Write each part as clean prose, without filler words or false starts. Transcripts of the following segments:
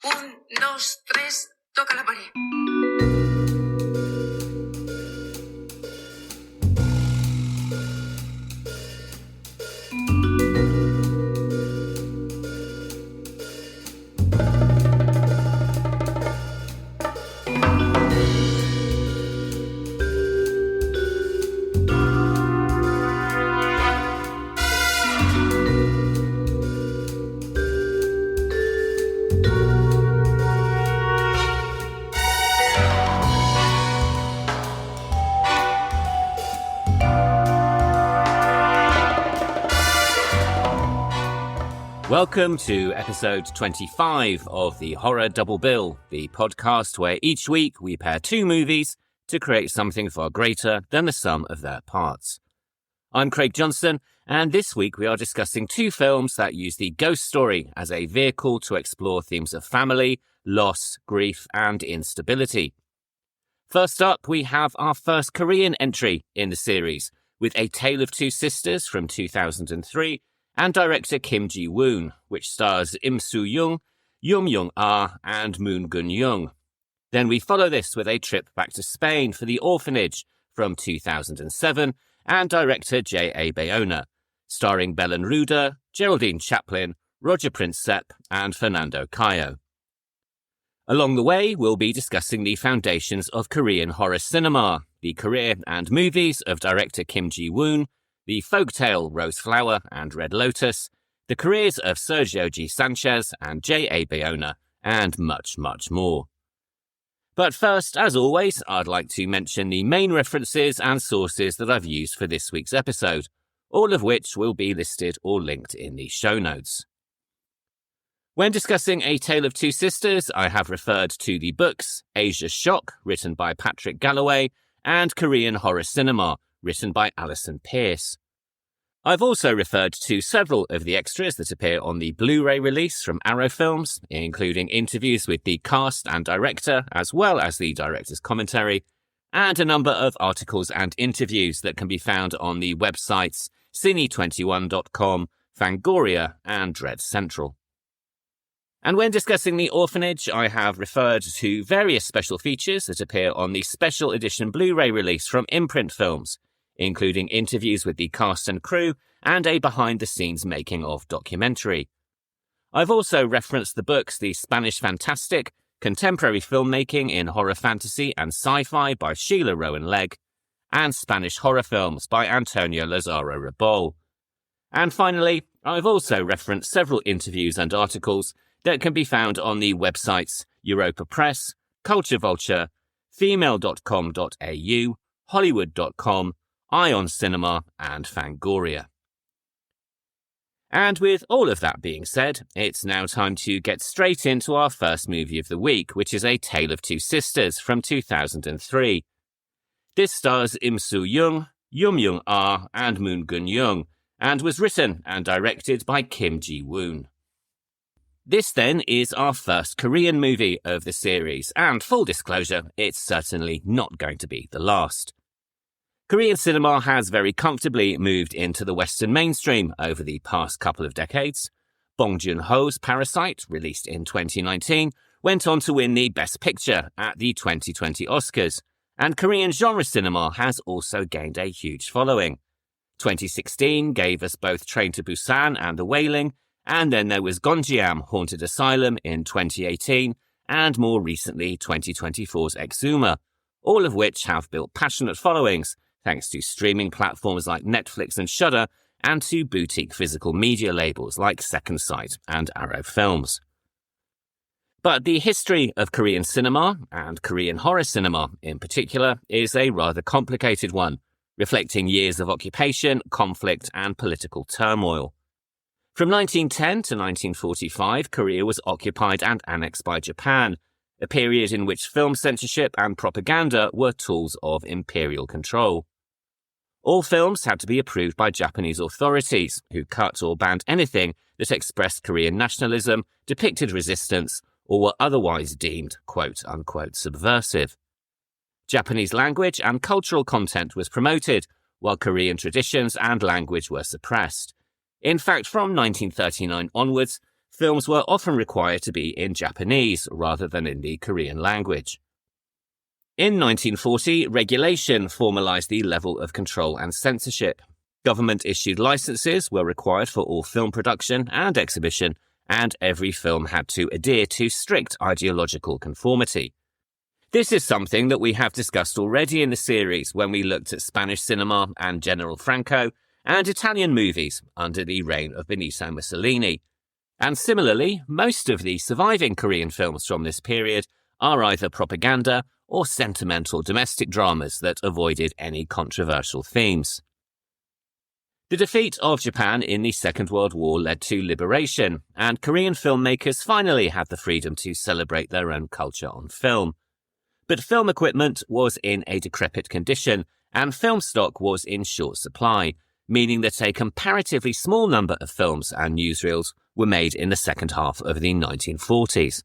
Un, dos, tres, toca la pared. Welcome to episode 25 of the Horror Double Bill, the podcast where each week we pair two movies to create something far greater than the sum of their parts. I'm Craig Johnson, and this week we are discussing two films that use the ghost story as a vehicle to explore themes of family, loss, grief, and instability. First up, we have our first Korean entry in the series, with A Tale of Two Sisters from 2003, and director Kim Jee-woon, which stars Im Soo-Jung, Jung-ah and Moon Geun-young. Then we follow this with a trip back to Spain for The Orphanage from 2007, and director J.A Bayona, starring Belen Rueda, Geraldine Chaplin, Roger Princep and Fernando Cayo. Along the way, we'll be discussing the foundations of Korean horror cinema, the career and movies of director Kim Jee-woon, the folktale Rose Flower and Red Lotus, the careers of Sergio Sanchez and J.A Bayona, and much, much more. But first, as always, I'd like to mention the main references and sources that I've used for this week's episode, all of which will be listed or linked in the show notes. When discussing A Tale of Two Sisters, I have referred to the books Asia's Shock, written by Patrick Galloway, and Korean Horror Cinema, written by Alison Pierce. I've also referred to several of the extras that appear on the Blu-ray release from Arrow Films, including interviews with the cast and director, as well as the director's commentary, and a number of articles and interviews that can be found on the websites Cine21.com, Fangoria, and Dread Central. And when discussing The Orphanage, I have referred to various special features that appear on the special edition Blu-ray release from Imprint Films, including interviews with the cast and crew and a behind-the-scenes making-of documentary. I've also referenced the books The Spanish Fantastic, Contemporary Filmmaking in Horror Fantasy and Sci-Fi by Sheila Rowan-Legg, and Spanish Horror Films by Antonio Lazaro Rebol. And finally, I've also referenced several interviews and articles that can be found on the websites Europa Press, Culture Vulture, female.com.au, hollywood.com, Ion Cinema, and Fangoria. And with all of that being said, it's now time to get straight into our first movie of the week, which is A Tale of Two Sisters from 2003. This stars Im Soo-Jung, Jung-ah and Moon Geun-young, and was written and directed by Kim Jee-woon. This then is our first Korean movie of the series, and full disclosure, it's certainly not going to be the last. Korean cinema has very comfortably moved into the Western mainstream over the past couple of decades. Bong Joon-ho's Parasite, released in 2019, went on to win the Best Picture at the 2020 Oscars, and Korean genre cinema has also gained a huge following. 2016 gave us both Train to Busan and The Wailing, and then there was Gonjiam Haunted Asylum in 2018, and more recently 2024's Exuma, all of which have built passionate followings thanks to streaming platforms like Netflix and Shudder, and to boutique physical media labels like Second Sight and Arrow Films. But the history of Korean cinema, and Korean horror cinema in particular, is a rather complicated one, reflecting years of occupation, conflict, and political turmoil. From 1910 to 1945, Korea was occupied and annexed by Japan, a period in which film censorship and propaganda were tools of imperial control. All films had to be approved by Japanese authorities, who cut or banned anything that expressed Korean nationalism, depicted resistance, or were otherwise deemed quote-unquote subversive. Japanese language and cultural content was promoted, while Korean traditions and language were suppressed. In fact, from 1939 onwards, films were often required to be in Japanese rather than in the Korean language. In 1940, regulation formalized the level of control and censorship. Government-issued licenses were required for all film production and exhibition, and every film had to adhere to strict ideological conformity. This is something that we have discussed already in the series when we looked at Spanish cinema and General Franco, and Italian movies under the reign of Benito Mussolini. And similarly, most of the surviving Korean films from this period are either propaganda or sentimental domestic dramas that avoided any controversial themes. The defeat of Japan in the Second World War led to liberation, and Korean filmmakers finally had the freedom to celebrate their own culture on film. But film equipment was in a decrepit condition, and film stock was in short supply, meaning that a comparatively small number of films and newsreels were made in the second half of the 1940s.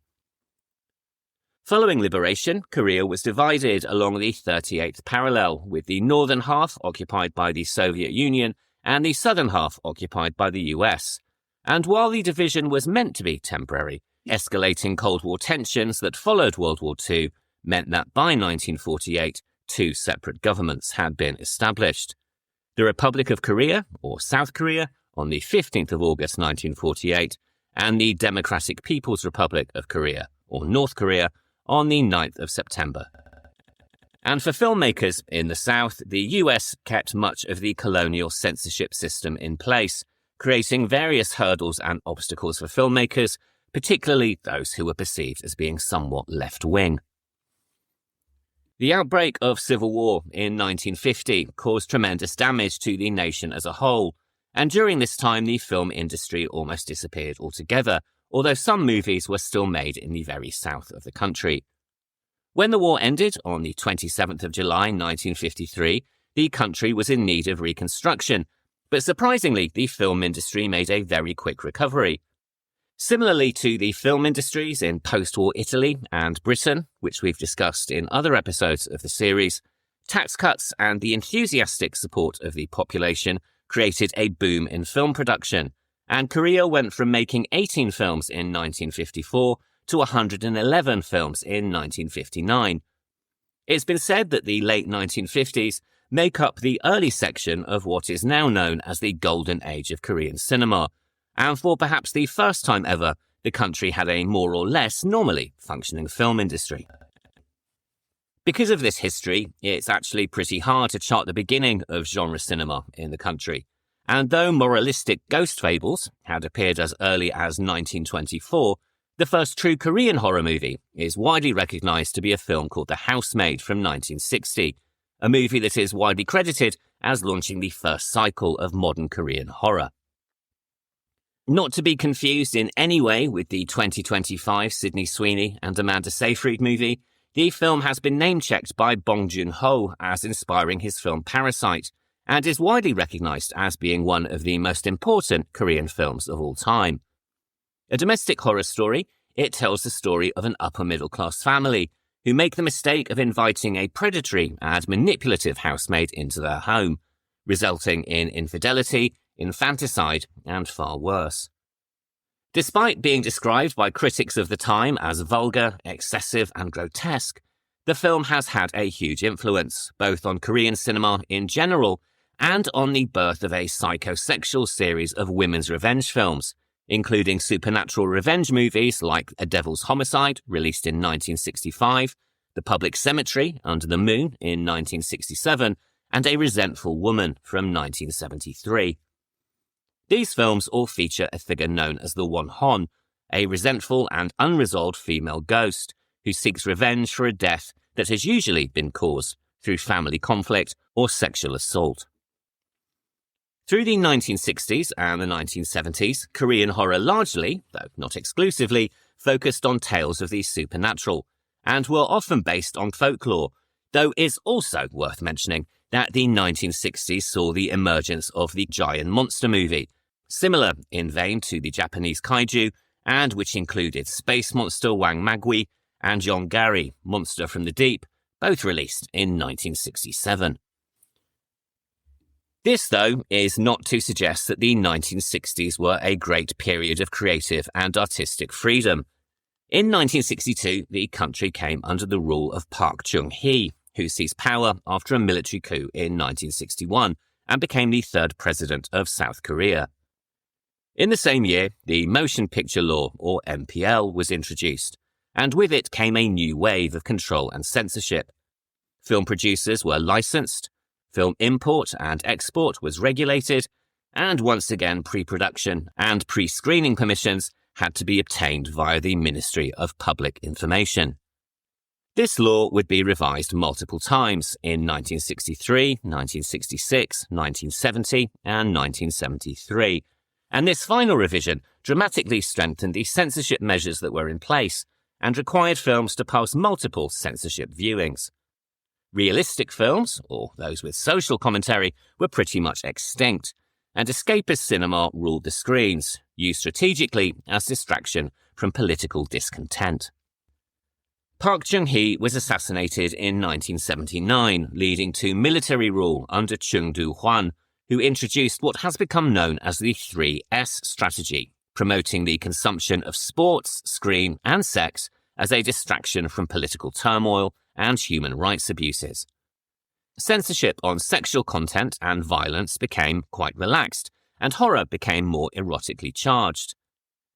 Following liberation, Korea was divided along the 38th parallel, with the northern half occupied by the Soviet Union and the southern half occupied by the US. And while the division was meant to be temporary, escalating Cold War tensions that followed World War II meant that by 1948, two separate governments had been established. The Republic of Korea, or South Korea, on the 15th of August 1948, and the Democratic People's Republic of Korea, or North Korea, on the 9th of September. And for filmmakers in the South, the US kept much of the colonial censorship system in place, creating various hurdles and obstacles for filmmakers, particularly those who were perceived as being somewhat left-wing. The outbreak of civil war in 1950 caused tremendous damage to the nation as a whole, and during this time the film industry almost disappeared altogether, although some movies were still made in the very south of the country. When the war ended on the 27th of July 1953, the country was in need of reconstruction, but surprisingly the film industry made a very quick recovery. Similarly to the film industries in post-war Italy and Britain, which we've discussed in other episodes of the series, tax cuts and the enthusiastic support of the population created a boom in film production, and Korea went from making 18 films in 1954 to 111 films in 1959. It's been said that the late 1950s make up the early section of what is now known as the Golden Age of Korean cinema, and for perhaps the first time ever, the country had a more or less normally functioning film industry. Because of this history, it's actually pretty hard to chart the beginning of genre cinema in the country. And though moralistic ghost fables had appeared as early as 1924, the first true Korean horror movie is widely recognized to be a film called The Housemaid from 1960, a movie that is widely credited as launching the first cycle of modern Korean horror. Not to be confused in any way with the 2025 Sydney Sweeney and Amanda Seyfried movie, the film has been name-checked by Bong Joon-ho as inspiring his film Parasite, and is widely recognized as being one of the most important Korean films of all time. A domestic horror story, it tells the story of an upper-middle-class family who make the mistake of inviting a predatory and manipulative housemaid into their home, resulting in infidelity, infanticide, and far worse. Despite being described by critics of the time as vulgar, excessive, and grotesque, the film has had a huge influence, both on Korean cinema in general and on the birth of a psychosexual series of women's revenge films, including supernatural revenge movies like A Devil's Homicide, released in 1965, The Public Cemetery, Under the Moon, in 1967, and A Resentful Woman from 1973. These films all feature a figure known as the Won-hon, a resentful and unresolved female ghost who seeks revenge for a death that has usually been caused through family conflict or sexual assault. Through the 1960s and the 1970s, Korean horror largely, though not exclusively, focused on tales of the supernatural, and were often based on folklore, though it's also worth mentioning that the 1960s saw the emergence of the giant monster movie, similar in vein to the Japanese kaiju, and which included Space Monster Wang Magui and Yongari, Monster from the Deep, both released in 1967. This, though, is not to suggest that the 1960s were a great period of creative and artistic freedom. In 1962, the country came under the rule of Park Chung-hee, who seized power after a military coup in 1961 and became the third president of South Korea. In the same year, the Motion Picture Law, or MPL, was introduced, and with it came a new wave of control and censorship. Film producers were licensed, film import and export was regulated, and once again pre-production and pre-screening permissions had to be obtained via the Ministry of Public Information. This law would be revised multiple times in 1963, 1966, 1970, and 1973, and this final revision dramatically strengthened the censorship measures that were in place and required films to pass multiple censorship viewings. Realistic films, or those with social commentary, were pretty much extinct, and escapist cinema ruled the screens, used strategically as distraction from political discontent. Park Chung-hee was assassinated in 1979, leading to military rule under Chung Do-hwan, who introduced what has become known as the 3S strategy, promoting the consumption of sports, screen, and sex as a distraction from political turmoil and human rights abuses. Censorship on sexual content and violence became quite relaxed, and horror became more erotically charged.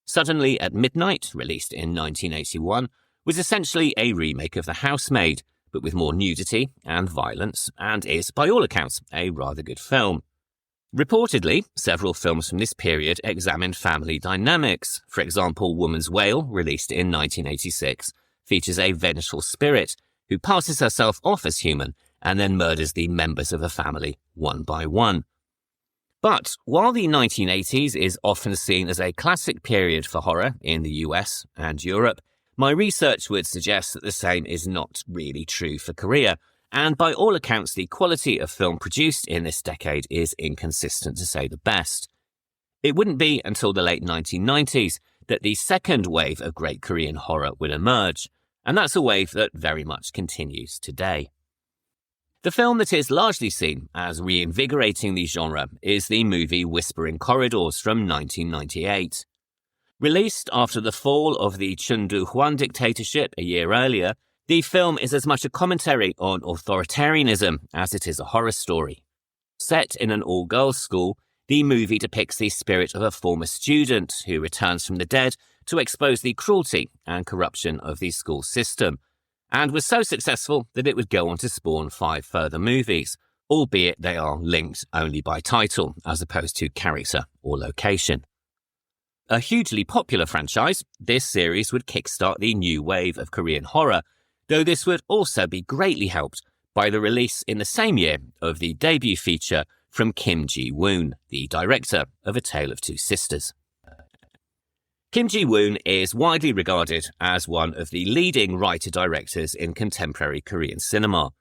Suddenly at Midnight, released in 1981, was essentially a remake of The Housemaid, but with more nudity and violence, and is, by all accounts, a rather good film. Reportedly, several films from this period examined family dynamics. For example, Woman's Wail, released in 1986, features a vengeful spirit who passes herself off as human and then murders the members of a family one by one. But while the 1980s is often seen as a classic period for horror in the US and Europe, my research would suggest that the same is not really true for Korea, and by all accounts the quality of film produced in this decade is inconsistent to say the best. It wouldn't be until the late 1990s that the second wave of great Korean horror would emerge, and that's a wave that very much continues today. The film that is largely seen as reinvigorating the genre is the movie Whispering Corridors from 1998. Released after the fall of the Chun Do-hwan dictatorship a year earlier, the film is as much a commentary on authoritarianism as it is a horror story. Set in an all-girls school, the movie depicts the spirit of a former student who returns from the dead to expose the cruelty and corruption of the school system, and was so successful that it would go on to spawn 5 further movies, albeit they are linked only by title as opposed to character or location. A hugely popular franchise, this series would kickstart the new wave of Korean horror, though this would also be greatly helped by the release in the same year of the debut feature from Kim Jee-woon, the director of A Tale of Two Sisters. Kim Jee-woon is widely regarded as one of the leading writer-directors in contemporary Korean cinema.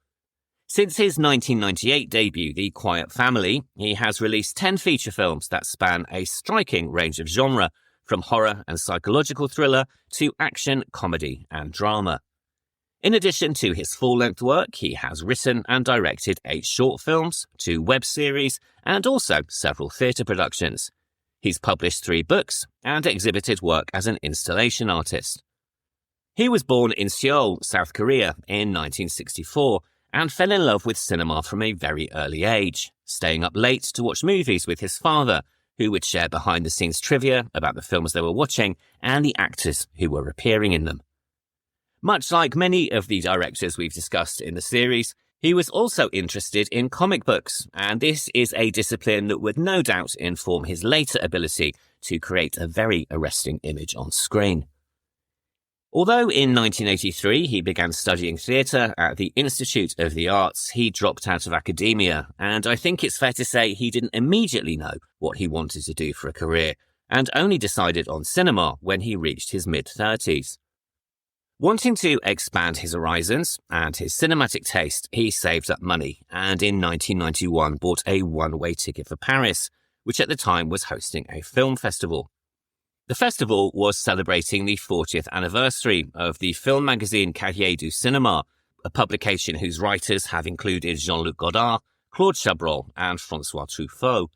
Since his 1998 debut, The Quiet Family, he has released 10 feature films that span a striking range of genre, from horror and psychological thriller to action, comedy, and drama. In addition to his full-length work, he has written and directed 8 short films, 2 web series, and also several theatre productions. He's published 3 books and exhibited work as an installation artist. He was born in Seoul, South Korea, in 1964, and fell in love with cinema from a very early age, staying up late to watch movies with his father, who would share behind-the-scenes trivia about the films they were watching and the actors who were appearing in them. Much like many of the directors we've discussed in the series, he was also interested in comic books, and this is a discipline that would no doubt inform his later ability to create a very arresting image on screen. Although in 1983 he began studying theatre at the Institute of the Arts, he dropped out of academia, and I think it's fair to say he didn't immediately know what he wanted to do for a career, and only decided on cinema when he reached his mid-30s. Wanting to expand his horizons and his cinematic taste, he saved up money, and in 1991 bought a one-way ticket for Paris, which at the time was hosting a film festival. The festival was celebrating the 40th anniversary of the film magazine Cahiers du Cinéma, a publication whose writers have included Jean-Luc Godard, Claude Chabrol, and François Truffaut.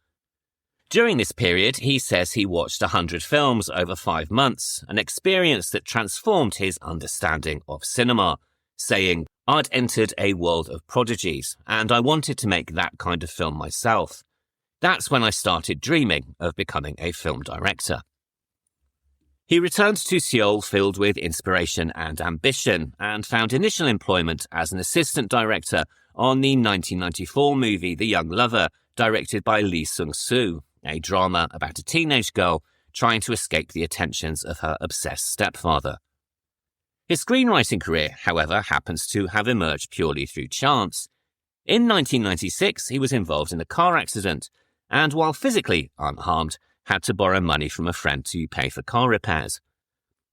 During this period, he says he watched 100 films over 5 months, an experience that transformed his understanding of cinema, saying, "I'd entered a world of prodigies, and I wanted to make that kind of film myself. That's when I started dreaming of becoming a film director." He returned to Seoul filled with inspiration and ambition, and found initial employment as an assistant director on the 1994 movie The Young Lover, directed by Lee Sung-soo, a drama about a teenage girl trying to escape the attentions of her obsessed stepfather. His screenwriting career, however, happens to have emerged purely through chance. In 1996, he was involved in a car accident, and while physically unharmed, had to borrow money from a friend to pay for car repairs.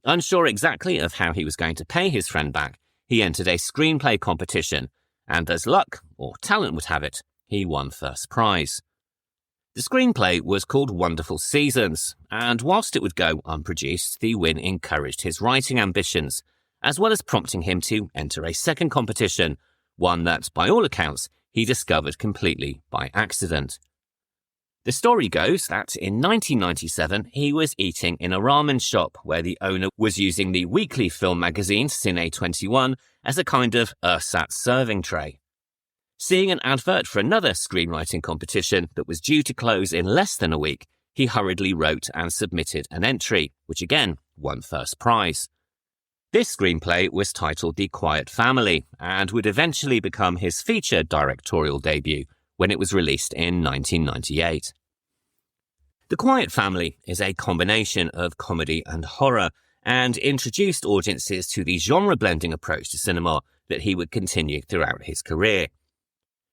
Unsure exactly of how he was going to pay his friend back, he entered a screenplay competition, and as luck, or talent would have it, he won first prize. The screenplay was called Wonderful Seasons, and whilst it would go unproduced, the win encouraged his writing ambitions, as well as prompting him to enter a second competition, one that, by all accounts, he discovered completely by accident. The story goes that in 1997, he was eating in a ramen shop where the owner was using the weekly film magazine Cine 21 as a kind of ersatz serving tray. Seeing an advert for another screenwriting competition that was due to close in less than a week, he hurriedly wrote and submitted an entry, which again won first prize. This screenplay was titled The Quiet Family and would eventually become his feature directorial debut when it was released in 1998. The Quiet Family is a combination of comedy and horror, and introduced audiences to the genre-blending approach to cinema that he would continue throughout his career.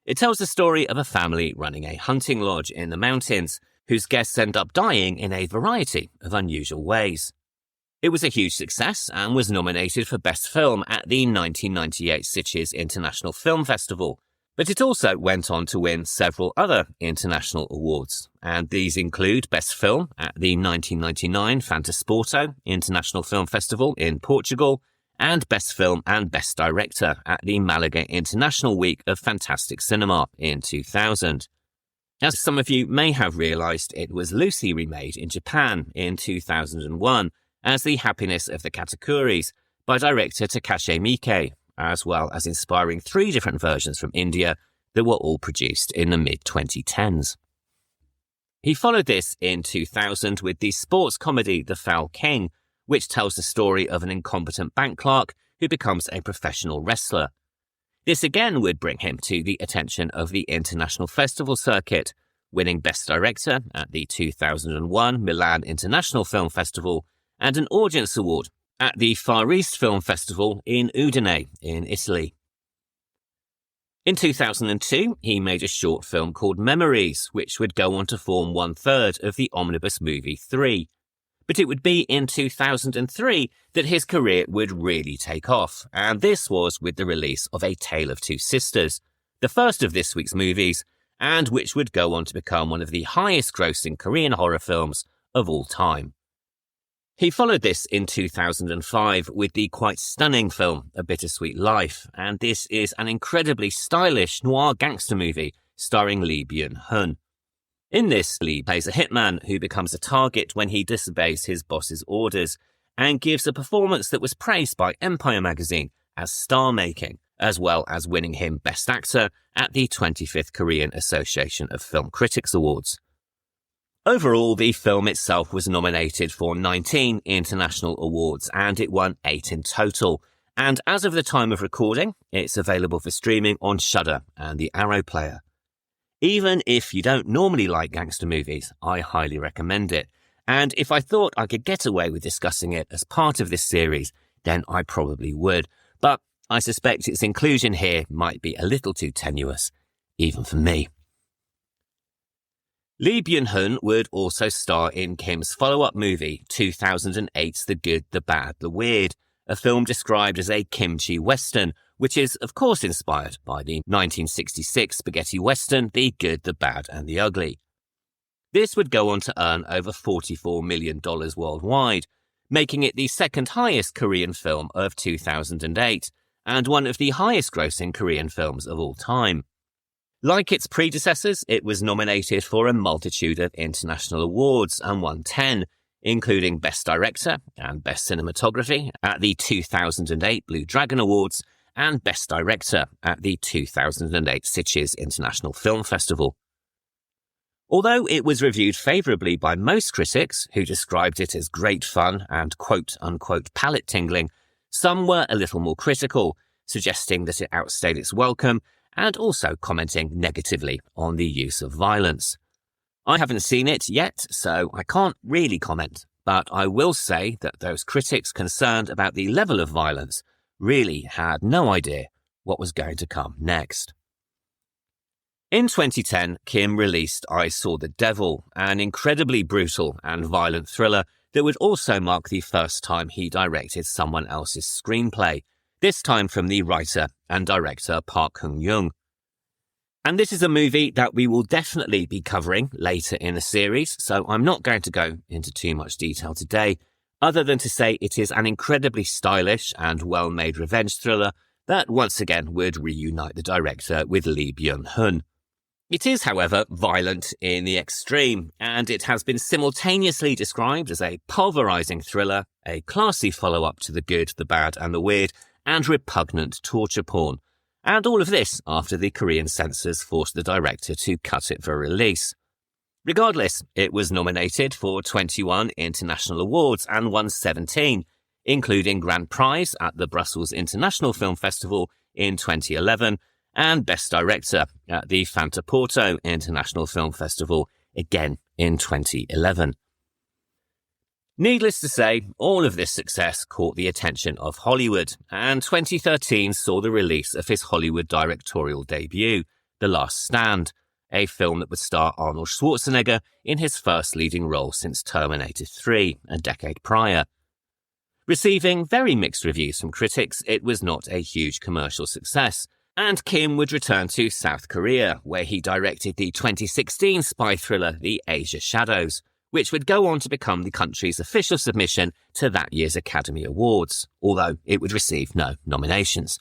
It tells the story of a family running a hunting lodge in the mountains, whose guests end up dying in a variety of unusual ways. It was a huge success and was nominated for Best Film at the 1998 Sitges International Film Festival, but it also went on to win several other international awards, and these include Best Film at the 1999 Fantasporto International Film Festival in Portugal, and Best Film and Best Director at the Malaga International Week of Fantastic Cinema in 2000. As some of you may have realised, it was loosely remade in Japan in 2001 as The Happiness of the Katakuris by director Takashi Miike, as well as inspiring 3 different versions from India that were all produced in the mid-2010s. He followed this in 2000 with the sports comedy The Foul King, which tells the story of an incompetent bank clerk who becomes a professional wrestler. This again would bring him to the attention of the international festival circuit, winning Best Director at the 2001 Milan International Film Festival and an Audience Award at the Far East Film Festival in Udine in Italy. In 2002, he made a short film called Memories, which would go on to form 1/3 of the omnibus movie 3. But it would be in 2003 that his career would really take off, and this was with the release of A Tale of Two Sisters, the first of this week's movies, and which would go on to become one of the highest-grossing Korean horror films of all time. He followed this in 2005 with the quite stunning film A Bittersweet Life, and this is an incredibly stylish noir gangster movie starring Lee Byung-hun. In this, Lee plays a hitman who becomes a target when he disobeys his boss's orders, and gives a performance that was praised by Empire magazine as star-making, as well as winning him Best Actor at the 25th Korean Association of Film Critics Awards. Overall, the film itself was nominated for 19 international awards, and it won 8 in total. And as of the time of recording, it's available for streaming on Shudder and the Arrow Player. Even if you don't normally like gangster movies, I highly recommend it. And if I thought I could get away with discussing it as part of this series, then I probably would. But I suspect its inclusion here might be a little too tenuous, even for me. Lee Byung-hun would also star in Kim's follow-up movie, 2008's The Good, the Bad, the Weird, a film described as a kimchi western, which is, of course, inspired by the 1966 spaghetti western, The Good, the Bad, and the Ugly. This would go on to earn over $44 million worldwide, making it the second highest Korean film of 2008, and one of the highest grossing Korean films of all time. Like its predecessors, it was nominated for a multitude of international awards and won 10, including Best Director and Best Cinematography at the 2008 Blue Dragon Awards and Best Director at the 2008 Sitges International Film Festival. Although it was reviewed favourably by most critics, who described it as great fun and quote-unquote palate-tingling, some were a little more critical, suggesting that it outstayed its welcome and also commenting negatively on the use of violence. I haven't seen it yet, so I can't really comment, but I will say that those critics concerned about the level of violence really had no idea what was going to come next. In 2010, Kim released I Saw the Devil, an incredibly brutal and violent thriller that would also mark the first time he directed someone else's screenplay, this time from the writer and director Park Hyung-young. And this is a movie that we will definitely be covering later in the series, so I'm not going to go into too much detail today, other than to say it is an incredibly stylish and well-made revenge thriller that once again would reunite the director with Lee Byung-hun. It is, however, violent in the extreme, and it has been simultaneously described as a pulverizing thriller, a classy follow-up to The Good, the Bad and the Weird, and repugnant torture porn. And all of this after the Korean censors forced the director to cut it for release. Regardless, it was nominated for 21 international awards and won 17, including Grand Prize at the Brussels International Film Festival in 2011 and Best Director at the Fantaporto International Film Festival again in 2011. Needless to say, all of this success caught the attention of Hollywood, and 2013 saw the release of his Hollywood directorial debut, The Last Stand, a film that would star Arnold Schwarzenegger in his first leading role since Terminator 3, a decade prior. Receiving very mixed reviews from critics, it was not a huge commercial success, and Kim would return to South Korea, where he directed the 2016 spy thriller The Asia Shadows, which would go on to become the country's official submission to that year's Academy Awards, although it would receive no nominations.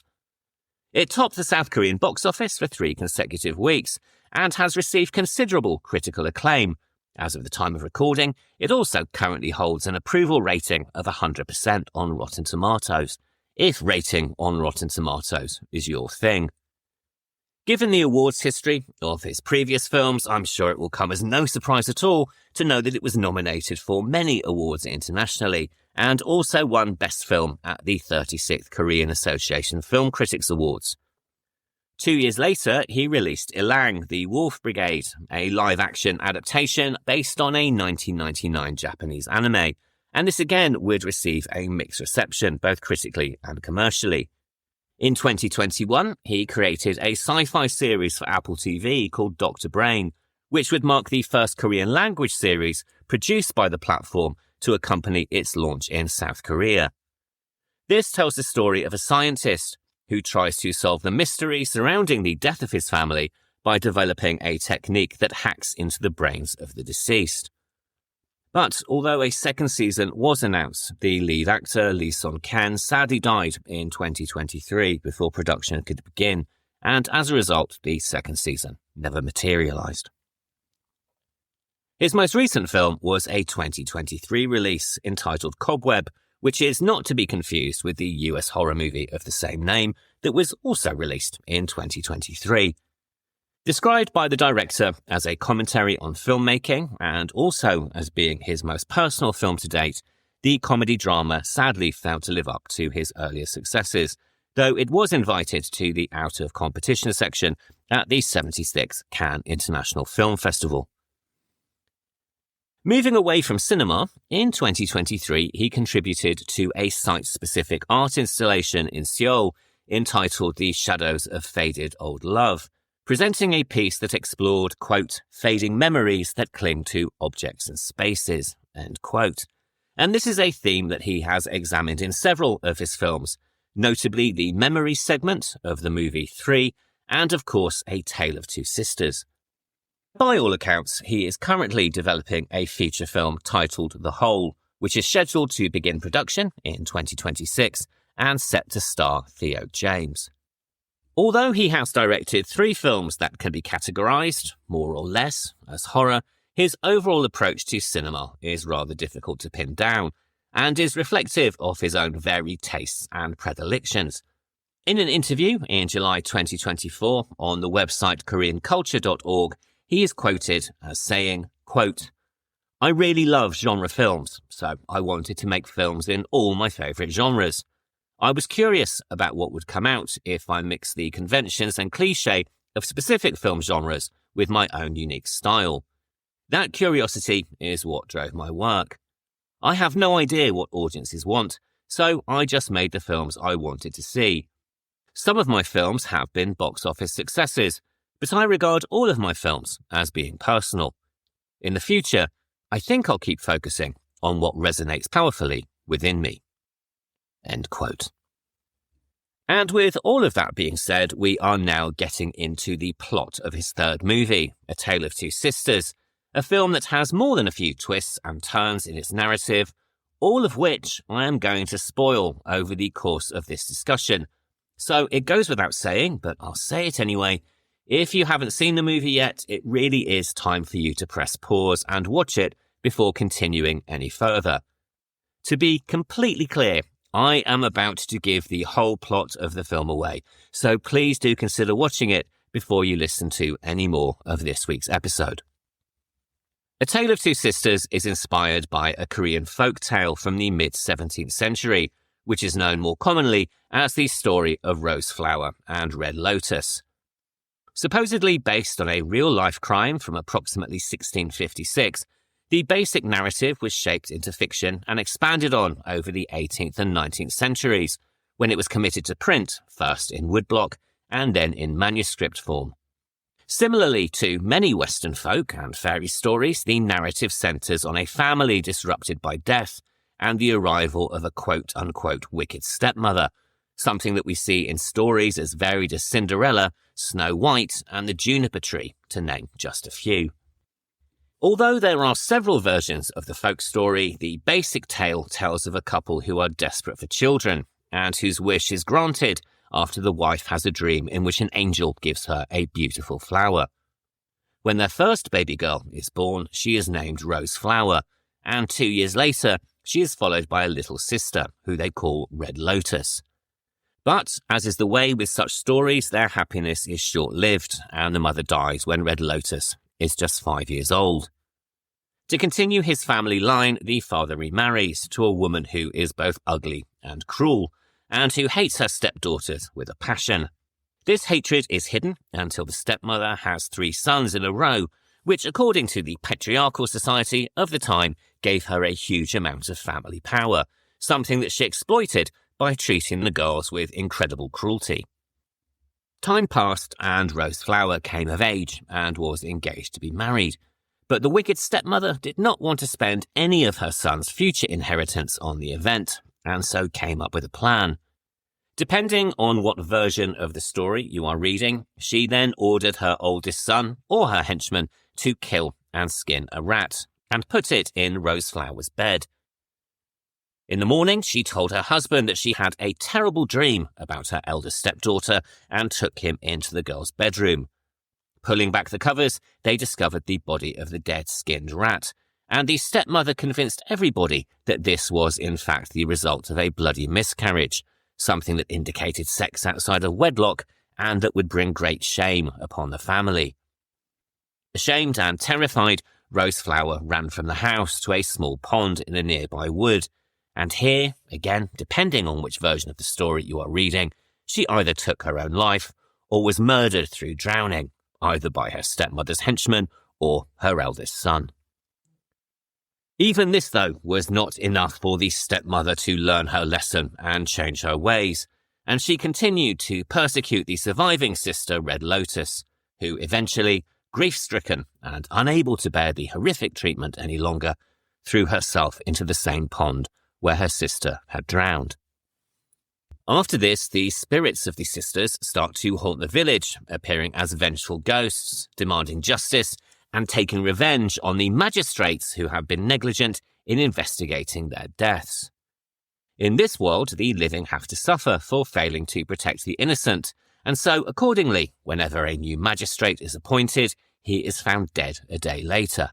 It topped the South Korean box office for 3 consecutive weeks and has received considerable critical acclaim. As of the time of recording, it also currently holds an approval rating of 100% on Rotten Tomatoes, if rating on Rotten Tomatoes is your thing. Given the awards history of his previous films, I'm sure it will come as no surprise at all to know that it was nominated for many awards internationally and also won Best Film at the 36th Korean Association Film Critics Awards. 2 years later, he released Ilang, the Wolf Brigade, a live-action adaptation based on a 1999 Japanese anime, and this again would receive a mixed reception, both critically and commercially. In 2021, he created a sci-fi series for Apple TV called Dr. Brain, which would mark the first Korean language series produced by the platform to accompany its launch in South Korea. This tells the story of a scientist who tries to solve the mystery surrounding the death of his family by developing a technique that hacks into the brains of the deceased. But although a second season was announced, the lead actor Lee Sung-kan sadly died in 2023 before production could begin, and as a result, the second season never materialized. His most recent film was a 2023 release entitled Cobweb, which is not to be confused with the US horror movie of the same name that was also released in 2023. Described by the director as a commentary on filmmaking and also as being his most personal film to date, the comedy drama sadly failed to live up to his earlier successes, though it was invited to the Out of Competition section at the 76th Cannes International Film Festival. Moving away from cinema, in 2023 he contributed to a site-specific art installation in Seoul entitled The Shadows of Faded Old Love, presenting a piece that explored, quote, fading memories that cling to objects and spaces, end quote. And this is a theme that he has examined in several of his films, notably the memory segment of the movie 3, and of course A Tale of Two Sisters. By all accounts, he is currently developing a feature film titled The Hole, which is scheduled to begin production in 2026 and set to star Theo James. Although he has directed 3 films that can be categorised, more or less, as horror, his overall approach to cinema is rather difficult to pin down, and is reflective of his own varied tastes and predilections. In an interview in July 2024 on the website koreanculture.org, he is quoted as saying, quote, "I really love genre films, so I wanted to make films in all my favourite genres. I was curious about what would come out if I mixed the conventions and cliché of specific film genres with my own unique style. That curiosity is what drove my work. I have no idea what audiences want, so I just made the films I wanted to see. Some of my films have been box office successes, but I regard all of my films as being personal. In the future, I think I'll keep focusing on what resonates powerfully within me." End quote. And with all of that being said, we are now getting into the plot of his third movie, A Tale of Two Sisters, a film that has more than a few twists and turns in its narrative, all of which I am going to spoil over the course of this discussion. So it goes without saying, but I'll say it anyway. If you haven't seen the movie yet, it really is time for you to press pause and watch it before continuing any further. To be completely clear, I am about to give the whole plot of the film away, so please do consider watching it before you listen to any more of this week's episode. A Tale of Two Sisters is inspired by a Korean folk tale from the mid-17th century, which is known more commonly as the story of Rose Flower and Red Lotus. Supposedly based on a real-life crime from approximately 1656, the basic narrative was shaped into fiction and expanded on over the 18th and 19th centuries, when it was committed to print, first in woodblock and then in manuscript form. Similarly to many Western folk and fairy stories, the narrative centres on a family disrupted by death and the arrival of a quote-unquote wicked stepmother, something that we see in stories as varied as Cinderella, Snow White and the Juniper Tree, to name just a few. Although there are several versions of the folk story, the basic tale tells of a couple who are desperate for children and whose wish is granted after the wife has a dream in which an angel gives her a beautiful flower. When their first baby girl is born, she is named Rose Flower, and 2 years later, she is followed by a little sister, who they call Red Lotus. But, as is the way with such stories, their happiness is short-lived, and the mother dies when Red Lotus is just 5 years old. To continue his family line, the father remarries to a woman who is both ugly and cruel, and who hates her stepdaughters with a passion. This hatred is hidden until the stepmother has 3 sons in a row, which, according to the patriarchal society of the time, gave her a huge amount of family power, something that she exploited by treating the girls with incredible cruelty. Time passed and Rose Flower came of age and was engaged to be married. But the wicked stepmother did not want to spend any of her son's future inheritance on the event, and so came up with a plan. Depending on what version of the story you are reading, she then ordered her oldest son or her henchman to kill and skin a rat and put it in Rose Flower's bed. In the morning, she told her husband that she had a terrible dream about her eldest stepdaughter and took him into the girl's bedroom. Pulling back the covers, they discovered the body of the dead skinned rat, and the stepmother convinced everybody that this was in fact the result of a bloody miscarriage, something that indicated sex outside of wedlock and that would bring great shame upon the family. Ashamed and terrified, Rose Flower ran from the house to a small pond in a nearby wood, and here, again, depending on which version of the story you are reading, she either took her own life or was murdered through drowning, either by her stepmother's henchman or her eldest son. Even this, though, was not enough for the stepmother to learn her lesson and change her ways, and she continued to persecute the surviving sister, Red Lotus, who eventually, grief-stricken and unable to bear the horrific treatment any longer, threw herself into the same pond where her sister had drowned. After this, the spirits of the sisters start to haunt the village, appearing as vengeful ghosts, demanding justice and taking revenge on the magistrates who have been negligent in investigating their deaths. In this world, the living have to suffer for failing to protect the innocent, And so, accordingly, whenever a new magistrate is appointed, he is found dead a day later.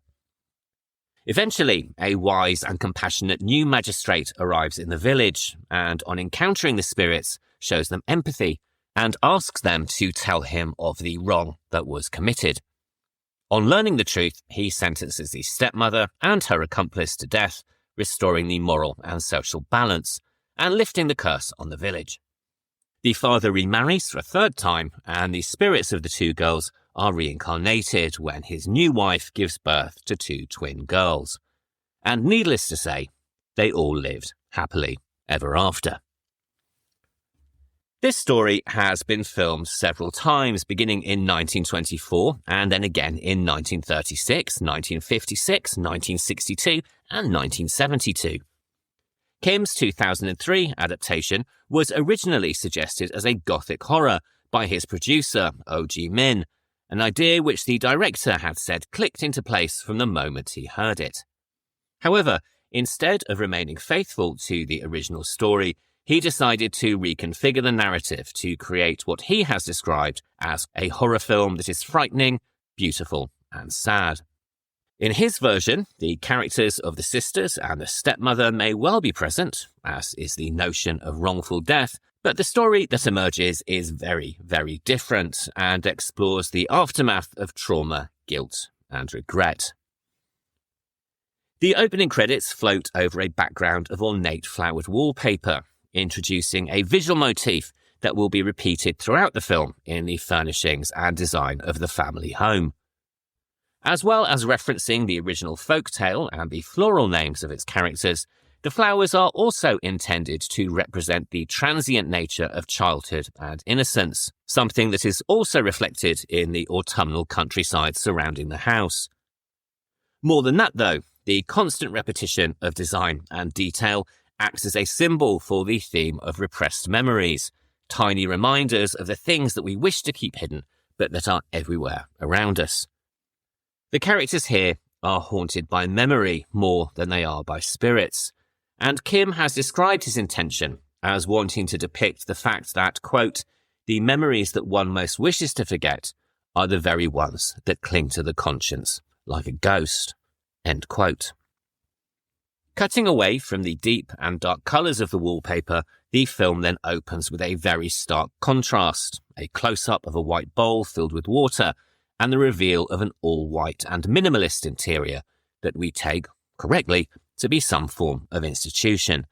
Eventually, a wise and compassionate new magistrate arrives in the village and, on encountering the spirits, shows them empathy and asks them to tell him of the wrong that was committed. On learning the truth, he sentences the stepmother and her accomplice to death, restoring the moral and social balance and lifting the curse on the village. The father remarries for a third time, and the spirits of the two girls are reincarnated when his new wife gives birth to two twin girls. And needless to say, they all lived happily ever after. This story has been filmed several times, beginning in 1924 and then again in 1936, 1956, 1962 and 1972. Kim's 2003 adaptation was originally suggested as a gothic horror by his producer, Oh Ji-min, an idea which the director had said clicked into place from the moment he heard it. However, instead of remaining faithful to the original story, he decided to reconfigure the narrative to create what he has described as a horror film that is frightening, beautiful, and sad. In his version, the characters of the sisters and the stepmother may well be present, as is the notion of wrongful death, but the story that emerges is very, very different and explores the aftermath of trauma, guilt, and regret. The opening credits float over a background of ornate flowered wallpaper, introducing a visual motif that will be repeated throughout the film in the furnishings and design of the family home. As well as referencing the original folktale and the floral names of its characters, the flowers are also intended to represent the transient nature of childhood and innocence, something that is also reflected in the autumnal countryside surrounding the house. More than that, though, the constant repetition of design and detail acts as a symbol for the theme of repressed memories, tiny reminders of the things that we wish to keep hidden, but that are everywhere around us. The characters here are haunted by memory more than they are by spirits, and Kim has described his intention as wanting to depict the fact that, quote, the memories that one most wishes to forget are the very ones that cling to the conscience like a ghost, end quote. Cutting away from the deep and dark colours of the wallpaper, the film then opens with a very stark contrast, a close-up of a white bowl filled with water, and the reveal of an all-white and minimalist interior that we take, correctly, to be some form of institution.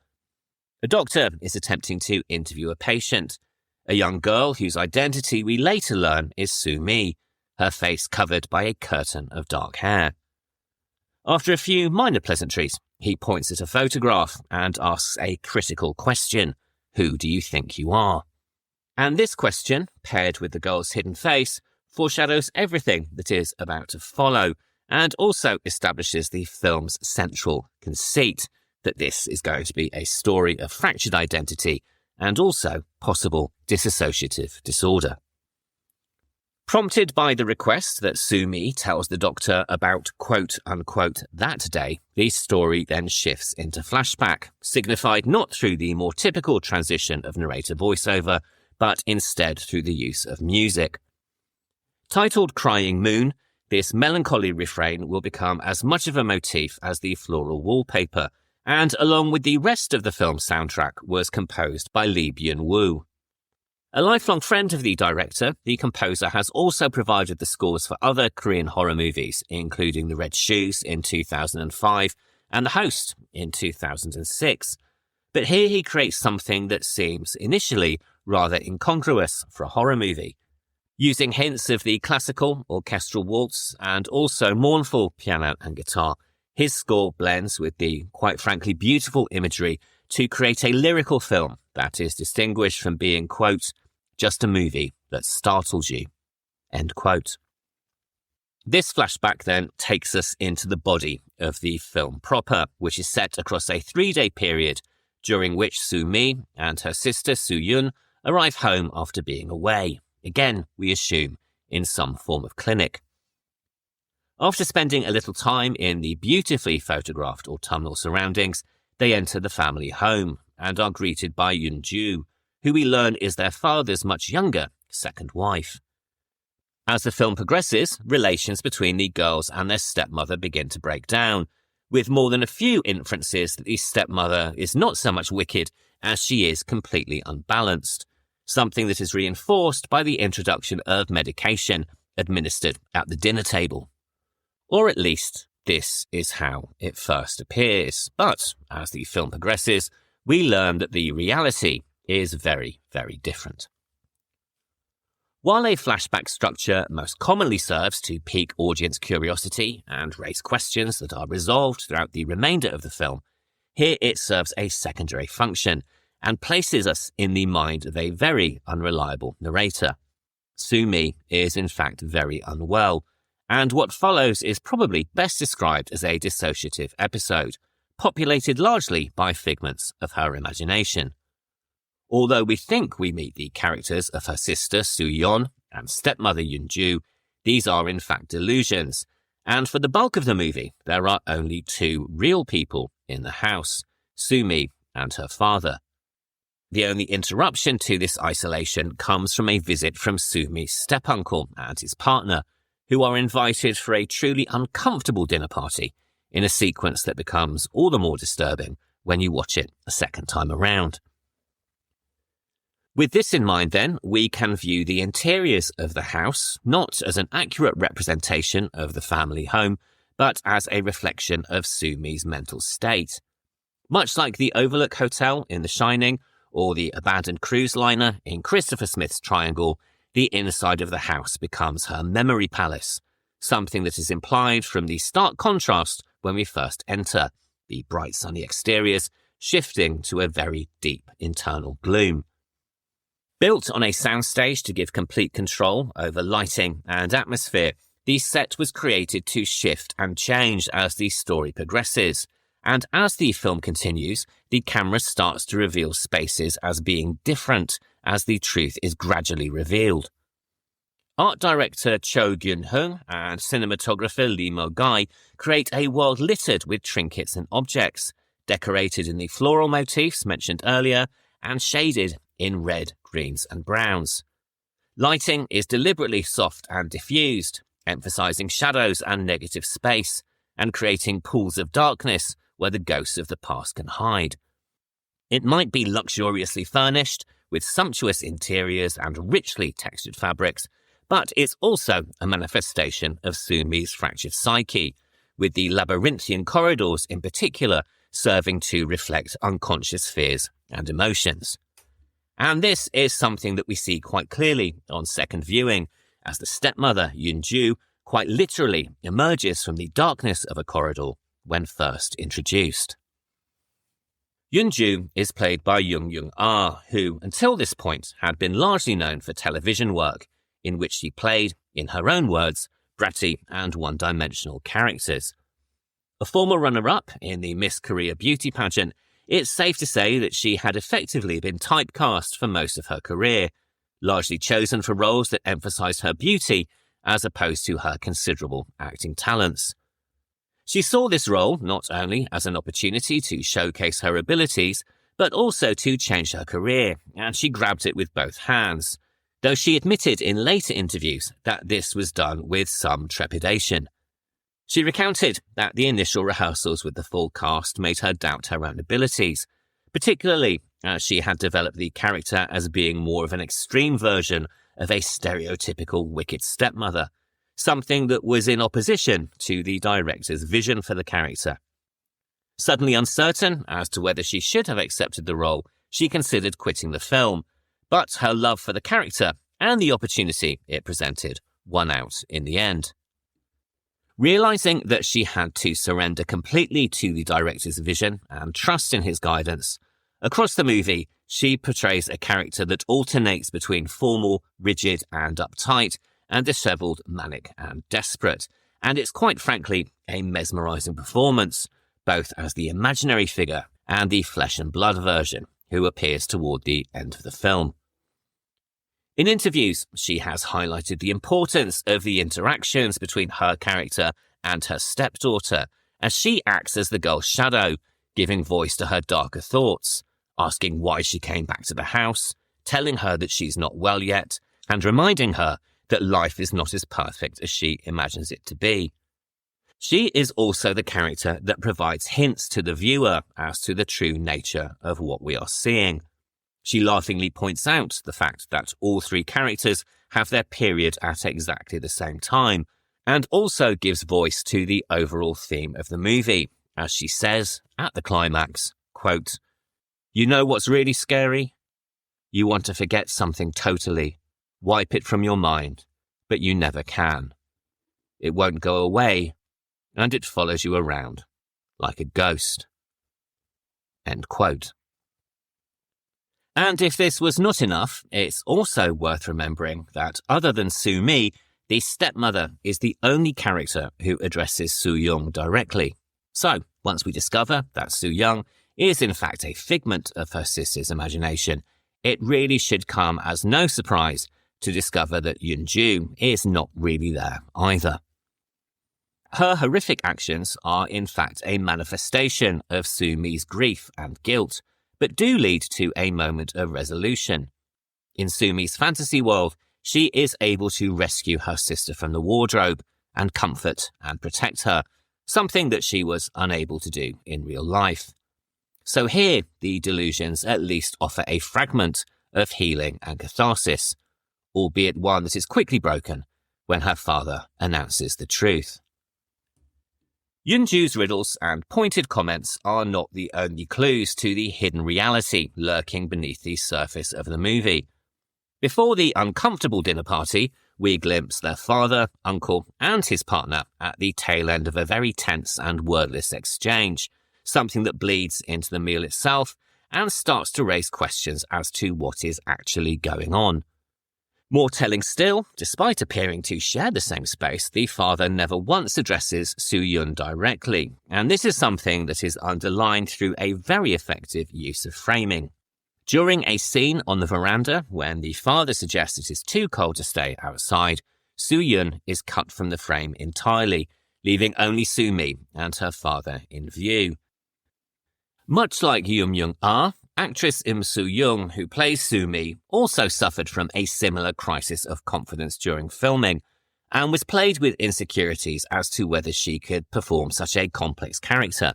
A doctor is attempting to interview a patient, a young girl whose identity we later learn is Soo-mi, her face covered by a curtain of dark hair. After a few minor pleasantries, he points at a photograph and asks a critical question: who do you think you are? And this question, paired with the girl's hidden face, foreshadows everything that is about to follow, and also establishes the film's central conceit, that this is going to be a story of fractured identity and also possible dissociative disorder. Prompted by the request that Soo-mi tells the doctor about quote-unquote that day, the story then shifts into flashback, signified not through the more typical transition of narrator voiceover, but instead through the use of music. Titled Crying Moon, this melancholy refrain will become as much of a motif as the floral wallpaper, and along with the rest of the film's soundtrack was composed by Lee Byung-woo. A lifelong friend of the director, the composer has also provided the scores for other Korean horror movies, including The Red Shoes in 2005 and The Host in 2006. But here he creates something that seems initially rather incongruous for a horror movie. Using hints of the classical orchestral waltz and also mournful piano and guitar, his score blends with the, quite frankly, beautiful imagery to create a lyrical film that is distinguished from being, quote, just a movie that startles you, end quote. This flashback then takes us into the body of the film proper, which is set across a 3-day period during which Soo-mi and her sister Soo-yoon arrive home after being away, again, we assume, in some form of clinic. After spending a little time in the beautifully photographed autumnal surroundings, they enter the family home and are greeted by Yoon-ju, who we learn is their father's much younger second wife. As the film progresses, relations between the girls and their stepmother begin to break down, with more than a few inferences that the stepmother is not so much wicked as she is completely unbalanced, something that is reinforced by the introduction of medication administered at the dinner table. Or at least, this is how it first appears. But as the film progresses, we learn that the reality is very, very different. While a flashback structure most commonly serves to pique audience curiosity and raise questions that are resolved throughout the remainder of the film, here it serves a secondary function and places us in the mind of a very unreliable narrator. Soo-mi is in fact very unwell, and what follows is probably best described as a dissociative episode, populated largely by figments of her imagination. Although we think we meet the characters of her sister Soo-yeon and stepmother Yoon-ju, these are in fact delusions, and for the bulk of the movie there are only two real people in the house, Soo-mi and her father. The only interruption to this isolation comes from a visit from Soo-mi's step-uncle and his partner, who are invited for a truly uncomfortable dinner party in a sequence that becomes all the more disturbing when you watch it a second time around. With this in mind then, we can view the interiors of the house not as an accurate representation of the family home, but as a reflection of Soo-mi's mental state. Much like the Overlook Hotel in The Shining, or the abandoned cruise liner in Christopher Smith's Triangle, the inside of the house becomes her memory palace, something that is implied from the stark contrast when we first enter, the bright sunny exteriors shifting to a very deep internal gloom. Built on a soundstage to give complete control over lighting and atmosphere, the set was created to shift and change as the story progresses, and as the film continues, the camera starts to reveal spaces as being different as the truth is gradually revealed. Art director Cho Gyun-hung and cinematographer Lee Mo-gai create a world littered with trinkets and objects, decorated in the floral motifs mentioned earlier and shaded in red, greens and browns. Lighting is deliberately soft and diffused, emphasizing shadows and negative space, and creating pools of darkness where the ghosts of the past can hide. It might be luxuriously furnished, with sumptuous interiors and richly textured fabrics, but it's also a manifestation of Soo-mi's fractured psyche, with the labyrinthian corridors in particular serving to reflect unconscious fears and emotions. And this is something that we see quite clearly on second viewing, as the stepmother, Yoon-ju, quite literally emerges from the darkness of a corridor when first introduced. Yoon-ju is played by Jung-ah, who, until this point, had been largely known for television work, in which she played, in her own words, bratty and one-dimensional characters. A former runner-up in the Miss Korea beauty pageant, it's safe to say that she had effectively been typecast for most of her career, largely chosen for roles that emphasized her beauty as opposed to her considerable acting talents. She saw this role not only as an opportunity to showcase her abilities, but also to change her career, and she grabbed it with both hands, though she admitted in later interviews that this was done with some trepidation. She recounted that the initial rehearsals with the full cast made her doubt her own abilities, particularly as she had developed the character as being more of an extreme version of a stereotypical wicked stepmother, something that was in opposition to the director's vision for the character. Suddenly uncertain as to whether she should have accepted the role, she considered quitting the film, but her love for the character and the opportunity it presented won out in the end. Realizing that she had to surrender completely to the director's vision and trust in his guidance, across the movie, she portrays a character that alternates between formal, rigid and uptight, and disheveled, manic and desperate, and it's quite frankly a mesmerizing performance, both as the imaginary figure and the flesh and blood version, who appears toward the end of the film. In interviews, she has highlighted the importance of the interactions between her character and her stepdaughter, as she acts as the girl's shadow, giving voice to her darker thoughts, asking why she came back to the house, telling her that she's not well yet, and reminding her that life is not as perfect as she imagines it to be. She is also the character that provides hints to the viewer as to the true nature of what we are seeing. She laughingly points out the fact that all three characters have their period at exactly the same time, and also gives voice to the overall theme of the movie, as she says at the climax, quote, "You know what's really scary? You want to forget something totally, wipe it from your mind, but you never can. It won't go away, and it follows you around like a ghost." End quote. And if this was not enough, it's also worth remembering that other than Soo-mi, the stepmother is the only character who addresses Soo-young directly. So, once we discover that Soo-young is in fact a figment of her sister's imagination, it really should come as no surprise to discover that Yeon-ju is not really there either. Her horrific actions are in fact a manifestation of Soo-mi's grief and guilt, but do lead to a moment of resolution. In Soo-mi's fantasy world, she is able to rescue her sister from the wardrobe and comfort and protect her, something that she was unable to do in real life. So here, the delusions at least offer a fragment of healing and catharsis, albeit one that is quickly broken when her father announces the truth. Yeon-ju's riddles and pointed comments are not the only clues to the hidden reality lurking beneath the surface of the movie. Before the uncomfortable dinner party, we glimpse their father, uncle, and his partner at the tail end of a very tense and wordless exchange, something that bleeds into the meal itself and starts to raise questions as to what is actually going on. More telling still, despite appearing to share the same space, the father never once addresses Soo-young directly, and this is something that is underlined through a very effective use of framing. During a scene on the veranda, when the father suggests it is too cold to stay outside, Soo-young is cut from the frame entirely, leaving only Soo-mi and her father in view. Much like Jung-ah, actress Im Soo-Jung, who plays Soo-mi, also suffered from a similar crisis of confidence during filming, and was plagued with insecurities as to whether she could perform such a complex character.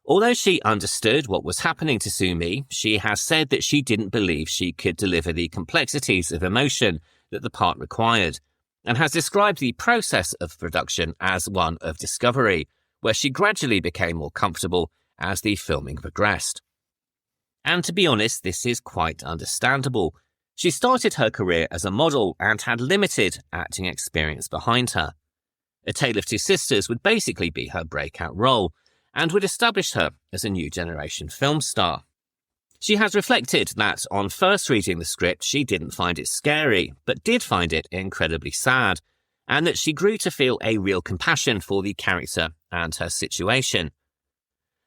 Although she understood what was happening to Soo-mi, she has said that she didn't believe she could deliver the complexities of emotion that the part required, and has described the process of production as one of discovery, where she gradually became more comfortable as the filming progressed. And to be honest, this is quite understandable. She started her career as a model and had limited acting experience behind her. A Tale of Two Sisters would basically be her breakout role, and would establish her as a new generation film star. She has reflected that on first reading the script she didn't find it scary, but did find it incredibly sad, and that she grew to feel a real compassion for the character and her situation.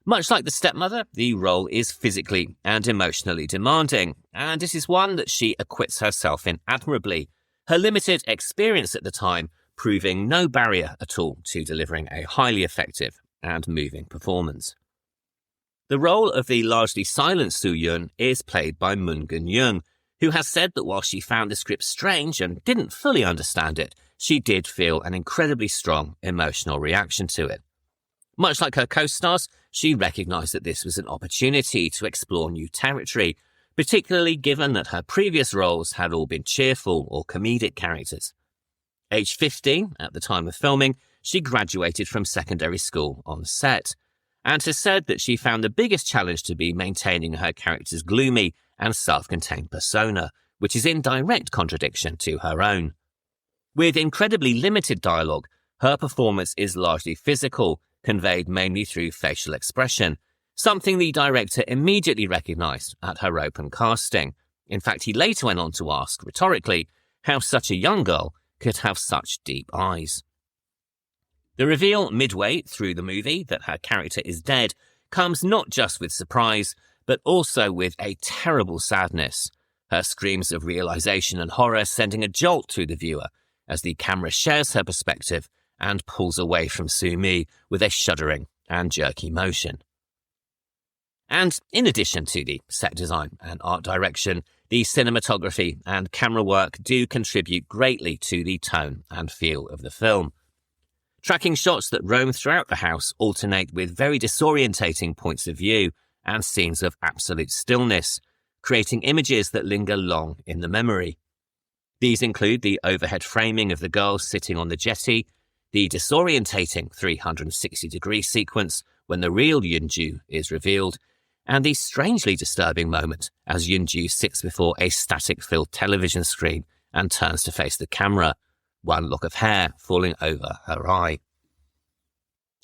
Much like the stepmother, the role is physically and emotionally demanding, and it is one that she acquits herself in admirably, her limited experience at the time proving no barrier at all to delivering a highly effective and moving performance. The role of the largely silent Soo-young is played by Moon Geun-young, who has said that while she found the script strange and didn't fully understand it, she did feel an incredibly strong emotional reaction to it. Much like her co-stars, she recognised that this was an opportunity to explore new territory, particularly given that her previous roles had all been cheerful or comedic characters. Aged 15 at the time of filming, she graduated from secondary school on set, and has said that she found the biggest challenge to be maintaining her character's gloomy and self-contained persona, which is in direct contradiction to her own. With incredibly limited dialogue, her performance is largely physical, conveyed mainly through facial expression, something the director immediately recognised at her open casting. In fact, he later went on to ask, rhetorically, how such a young girl could have such deep eyes. The reveal midway through the movie that her character is dead comes not just with surprise, but also with a terrible sadness, her screams of realisation and horror sending a jolt through the viewer as the camera shares her perspective and pulls away from Soo-mi with a shuddering and jerky motion. And in addition to the set design and art direction, the cinematography and camera work do contribute greatly to the tone and feel of the film. Tracking shots that roam throughout the house alternate with very disorientating points of view and scenes of absolute stillness, creating images that linger long in the memory. These include the overhead framing of the girls sitting on the jetty, the disorientating 360-degree sequence when the real Yeonju is revealed, and the strangely disturbing moment as Yeonju sits before a static-filled television screen and turns to face the camera, one lock of hair falling over her eye.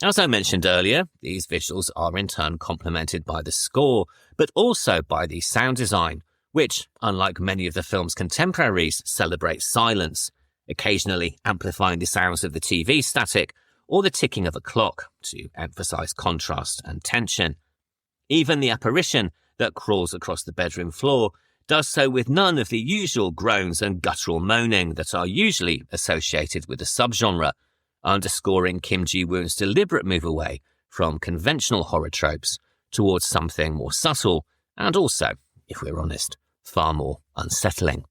As I mentioned earlier, these visuals are in turn complemented by the score, but also by the sound design, which, unlike many of the film's contemporaries, celebrates silence, occasionally amplifying the sounds of the TV static or the ticking of a clock to emphasize contrast and tension. Even the apparition that crawls across the bedroom floor does so with none of the usual groans and guttural moaning that are usually associated with the subgenre, underscoring Kim Jee-woon's deliberate move away from conventional horror tropes towards something more subtle and also, if we're honest, far more unsettling.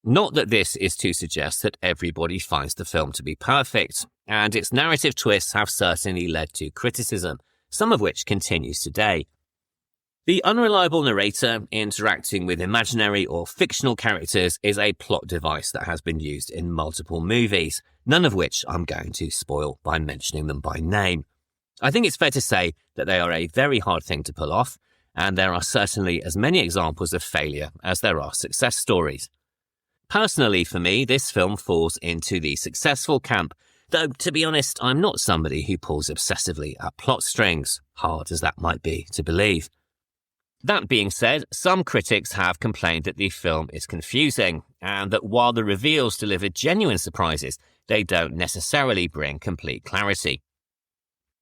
Not that this is to suggest that everybody finds the film to be perfect, and its narrative twists have certainly led to criticism, some of which continues today. The unreliable narrator interacting with imaginary or fictional characters is a plot device that has been used in multiple movies, none of which I'm going to spoil by mentioning them by name. I think it's fair to say that they are a very hard thing to pull off, and there are certainly as many examples of failure as there are success stories. Personally, for me, this film falls into the successful camp, though, to be honest, I'm not somebody who pulls obsessively at plot strings, hard as that might be to believe. That being said, some critics have complained that the film is confusing, and that while the reveals deliver genuine surprises, they don't necessarily bring complete clarity.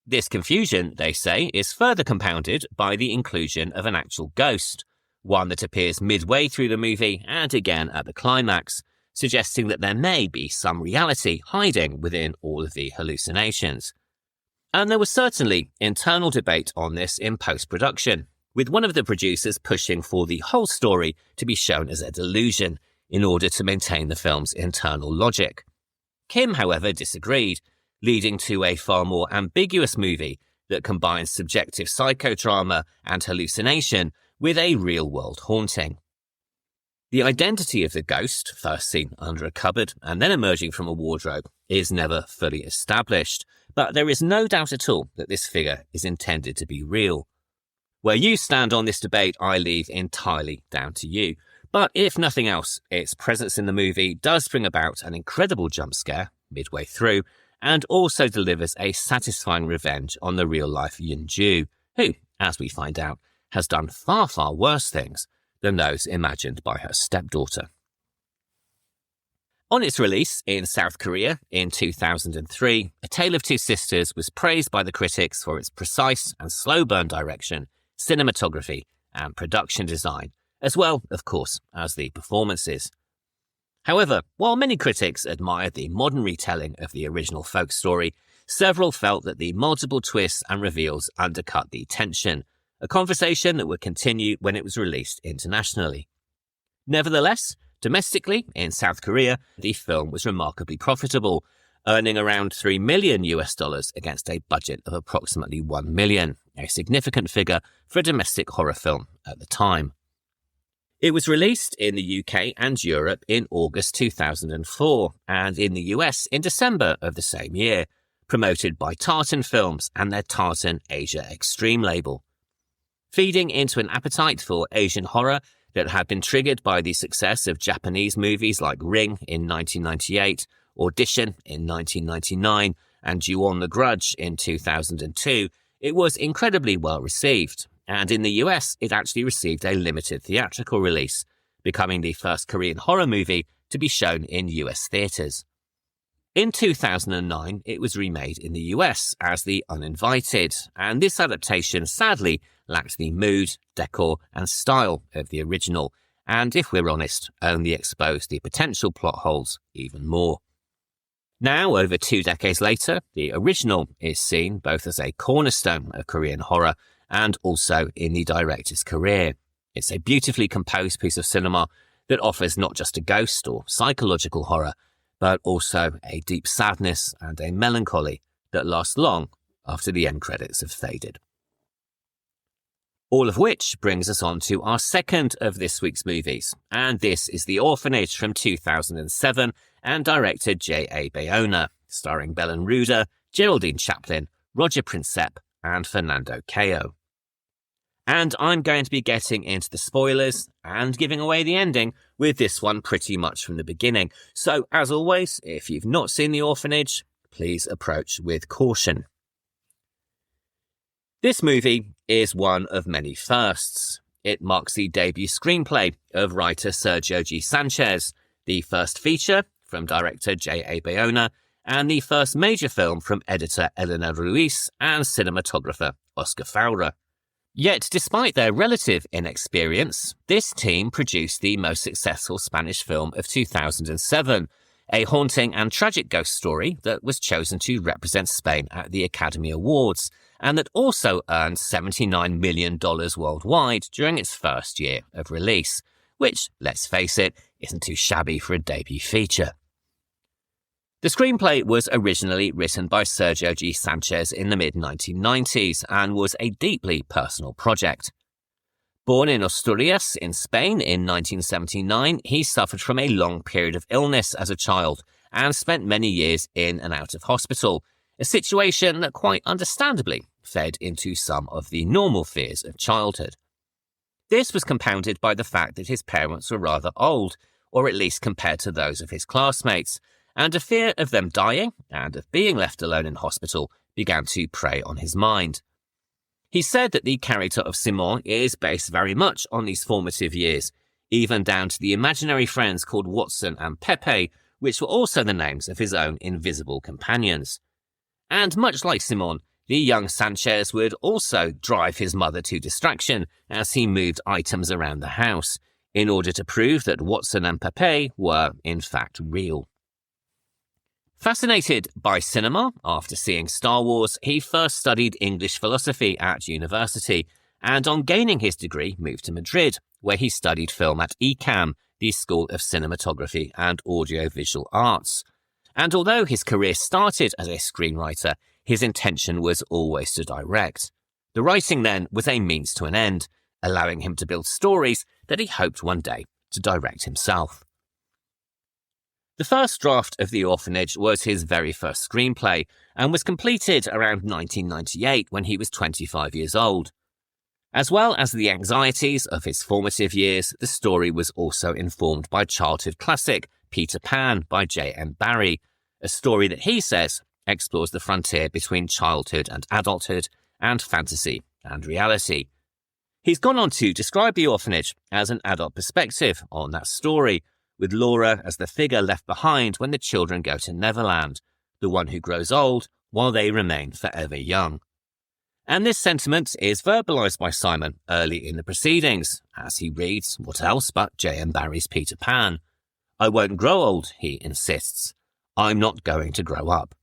This confusion, they say, is further compounded by the inclusion of an actual ghost, one that appears midway through the movie and again at the climax, suggesting that there may be some reality hiding within all of the hallucinations. And there was certainly internal debate on this in post-production, with one of the producers pushing for the whole story to be shown as a delusion in order to maintain the film's internal logic. Kim, however, disagreed, leading to a far more ambiguous movie that combines subjective psychodrama and hallucination with a real-world haunting. The identity of the ghost, first seen under a cupboard and then emerging from a wardrobe, is never fully established, but there is no doubt at all that this figure is intended to be real. Where you stand on this debate, I leave entirely down to you. But if nothing else, its presence in the movie does bring about an incredible jump scare midway through, and also delivers a satisfying revenge on the real-life Yeonju, who, as we find out, has done far, far worse things than those imagined by her stepdaughter. On its release in South Korea in 2003, A Tale of Two Sisters was praised by the critics for its precise and slow-burn direction, cinematography, and production design, as well, of course, as the performances. However, while many critics admired the modern retelling of the original folk story, several felt that the multiple twists and reveals undercut the tension, a conversation that would continue when it was released internationally. Nevertheless, domestically, in South Korea, the film was remarkably profitable, earning around $3 million against a budget of approximately $1 million, a significant figure for a domestic horror film at the time. It was released in the UK and Europe in August 2004, and in the US in December of the same year, promoted by Tartan Films and their Tartan Asia Extreme label. Feeding into an appetite for Asian horror that had been triggered by the success of Japanese movies like Ring in 1998, Audition in 1999, and Ju-on the Grudge in 2002, it was incredibly well received, and in the US it actually received a limited theatrical release, becoming the first Korean horror movie to be shown in US theatres. In 2009, it was remade in the US as The Uninvited, and this adaptation sadly lacked the mood, decor, and style of the original, and if we're honest, only exposed the potential plot holes even more. Now, over 2 decades later, the original is seen both as a cornerstone of Korean horror and also in the director's career. It's a beautifully composed piece of cinema that offers not just a ghost or psychological horror, but also a deep sadness and a melancholy that lasts long after the end credits have faded. All of which brings us on to our second of this week's movies, and this is The Orphanage from 2007 and director J.A Bayona, starring Belen Rueda, Geraldine Chaplin, Roger Princep and Fernando Cayo. And I'm going to be getting into the spoilers and giving away the ending with this one pretty much from the beginning. So, as always, if you've not seen The Orphanage, please approach with caution. This movie is one of many firsts. It marks the debut screenplay of writer Sergio G. Sanchez, the first feature from director J.A Bayona, and the first major film from editor Elena Ruiz and cinematographer Oscar Fowler. Yet, despite their relative inexperience, this team produced the most successful Spanish film of 2007, a haunting and tragic ghost story that was chosen to represent Spain at the Academy Awards, and that also earned $79 million worldwide during its first year of release, which, let's face it, isn't too shabby for a debut feature. The screenplay was originally written by Sergio G. Sanchez in the mid-1990s and was a deeply personal project. Born in Asturias in Spain in 1979, he suffered from a long period of illness as a child and spent many years in and out of hospital, a situation that quite understandably fed into some of the normal fears of childhood. This was compounded by the fact that his parents were rather old, or at least compared to those of his classmates, and a fear of them dying and of being left alone in hospital began to prey on his mind. He said that the character of Simon is based very much on these formative years, even down to the imaginary friends called Watson and Pepe, which were also the names of his own invisible companions. And much like Simon, the young Sanchez would also drive his mother to distraction as he moved items around the house, in order to prove that Watson and Pepe were, in fact, real. Fascinated by cinema, after seeing Star Wars, he first studied English philosophy at university, and on gaining his degree moved to Madrid, where he studied film at ICAM, the School of Cinematography and Audiovisual Arts. And although his career started as a screenwriter, his intention was always to direct. The writing then was a means to an end, allowing him to build stories that he hoped one day to direct himself. The first draft of The Orphanage was his very first screenplay and was completed around 1998 when he was 25 years old. As well as the anxieties of his formative years, the story was also informed by childhood classic Peter Pan by J.M. Barrie, a story that he says explores the frontier between childhood and adulthood and fantasy and reality. He's gone on to describe The Orphanage as an adult perspective on that story, with Laura as the figure left behind when the children go to Neverland, the one who grows old while they remain forever young. And this sentiment is verbalised by Simon early in the proceedings, as he reads what else but J.M. Barrie's Peter Pan. "I won't grow old," he insists. "I'm not going to grow up."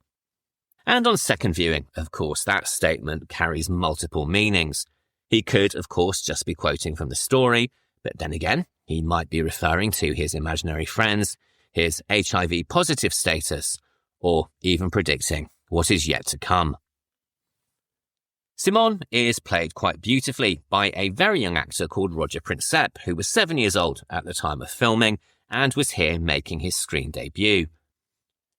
And on second viewing, of course, that statement carries multiple meanings. He could, of course, just be quoting from the story, but then again, he might be referring to his imaginary friends, his HIV-positive status, or even predicting what is yet to come. Simon is played quite beautifully by a very young actor called Roger Princep, who was 7 years old at the time of filming and was here making his screen debut.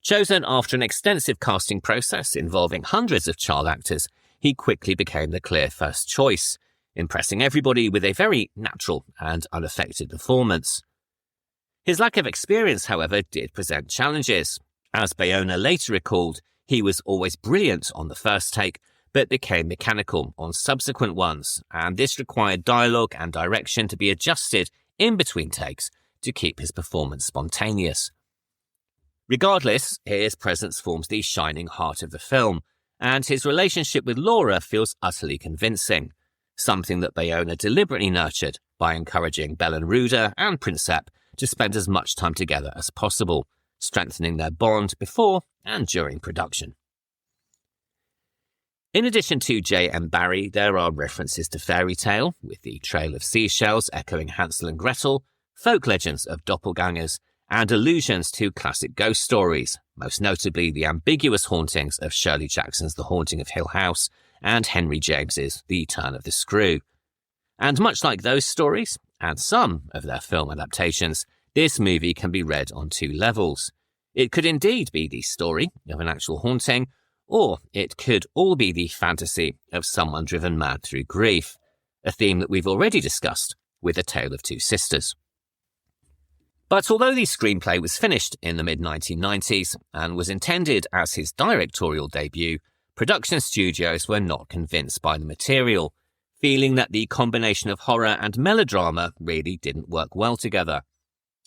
Chosen after an extensive casting process involving hundreds of child actors, he quickly became the clear first choice, impressing everybody with a very natural and unaffected performance. His lack of experience, however, did present challenges. As Bayona later recalled, he was always brilliant on the first take, but became mechanical on subsequent ones, and this required dialogue and direction to be adjusted in between takes to keep his performance spontaneous. Regardless, his presence forms the shining heart of the film, and his relationship with Laura feels utterly convincing, something that Bayona deliberately nurtured by encouraging Belen Rueda and Princep to spend as much time together as possible, strengthening their bond before and during production. In addition to J.M. Barrie, there are references to fairy tale, with the Trail of Seashells echoing Hansel and Gretel, folk legends of doppelgangers, and allusions to classic ghost stories, most notably the ambiguous hauntings of Shirley Jackson's The Haunting of Hill House and Henry James's The Turn of the Screw. And much like those stories, and some of their film adaptations, this movie can be read on two levels. It could indeed be the story of an actual haunting, or it could all be the fantasy of someone driven mad through grief, a theme that we've already discussed with A Tale of Two Sisters. But although the screenplay was finished in the mid-1990s and was intended as his directorial debut, production studios were not convinced by the material, feeling that the combination of horror and melodrama really didn't work well together.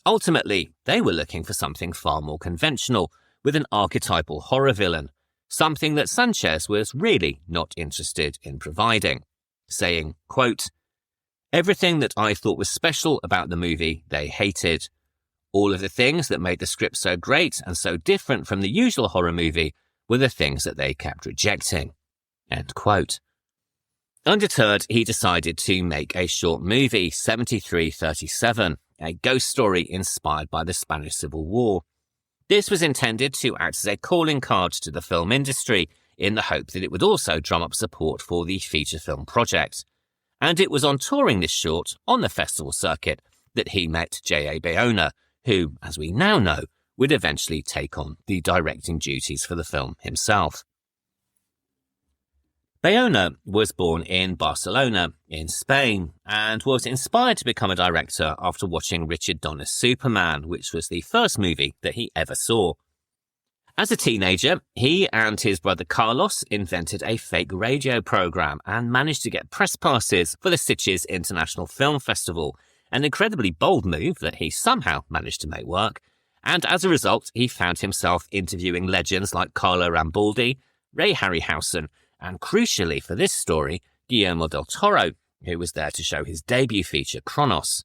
Ultimately, they were looking for something far more conventional, with an archetypal horror villain, something that Sanchez was really not interested in providing, saying, quote, "Everything that I thought was special about the movie, they hated. All of the things that made the script so great and so different from the usual horror movie were the things that they kept rejecting." End quote. Undeterred, he decided to make a short movie, 7337, a ghost story inspired by the Spanish Civil War. This was intended to act as a calling card to the film industry in the hope that it would also drum up support for the feature film project. And it was on touring this short on the festival circuit that he met J.A Bayona, who, as we now know, would eventually take on the directing duties for the film himself. Bayona was born in Barcelona, in Spain, and was inspired to become a director after watching Richard Donner's Superman, which was the first movie that he ever saw. As a teenager, he and his brother Carlos invented a fake radio program and managed to get press passes for the Sitges International Film Festival, an incredibly bold move that he somehow managed to make work, and as a result, he found himself interviewing legends like Carlo Rambaldi, Ray Harryhausen, and crucially for this story, Guillermo del Toro, who was there to show his debut feature, Kronos.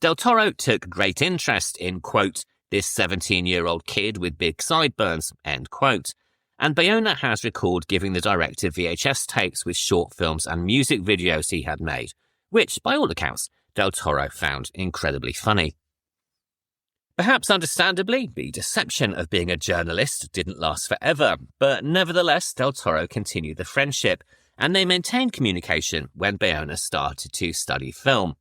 Del Toro took great interest in, quote, "this 17-year-old kid with big sideburns," end quote, and Bayona has recalled giving the director VHS tapes with short films and music videos he had made, which, by all accounts, Del Toro found incredibly funny. Perhaps understandably, the deception of being a journalist didn't last forever, but nevertheless Del Toro continued the friendship, and they maintained communication when Bayona started to study film.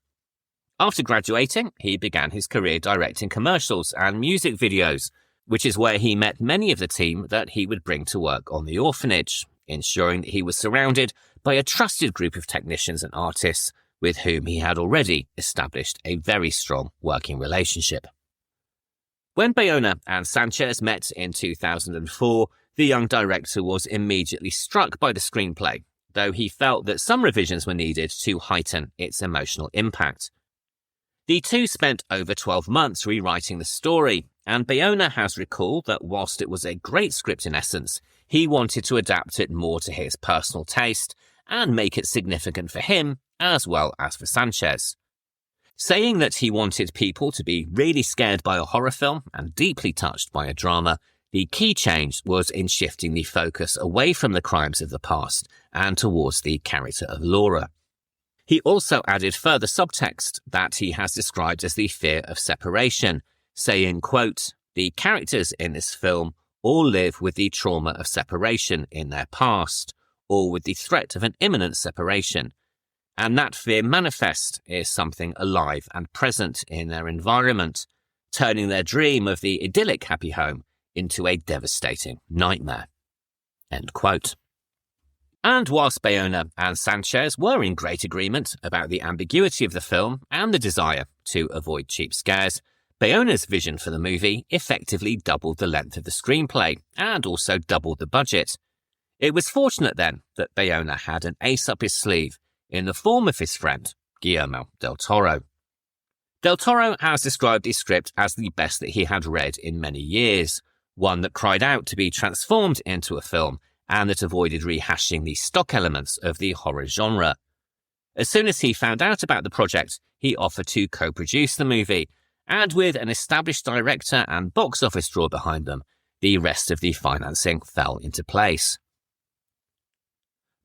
After graduating, he began his career directing commercials and music videos, which is where he met many of the team that he would bring to work on The Orphanage, ensuring that he was surrounded by a trusted group of technicians and artists with whom he had already established a very strong working relationship. When Bayona and Sanchez met in 2004, the young director was immediately struck by the screenplay, though he felt that some revisions were needed to heighten its emotional impact. The two spent over 12 months rewriting the story, and Bayona has recalled that whilst it was a great script in essence, he wanted to adapt it more to his personal taste and make it significant for him as well as for Sanchez. Saying that he wanted people to be really scared by a horror film and deeply touched by a drama, the key change was in shifting the focus away from the crimes of the past and towards the character of Laura. He also added further subtext that he has described as the fear of separation, saying, quote, "The characters in this film all live with the trauma of separation in their past, or with the threat of an imminent separation. And that fear manifest is something alive and present in their environment, turning their dream of the idyllic happy home into a devastating nightmare." End quote. And whilst Bayona and Sanchez were in great agreement about the ambiguity of the film and the desire to avoid cheap scares, Bayona's vision for the movie effectively doubled the length of the screenplay and also doubled the budget. It was fortunate then that Bayona had an ace up his sleeve in the form of his friend, Guillermo del Toro. Del Toro has described the script as the best that he had read in many years, one that cried out to be transformed into a film and that avoided rehashing the stock elements of the horror genre. As soon as he found out about the project, he offered to co-produce the movie, and with an established director and box office draw behind them, the rest of the financing fell into place.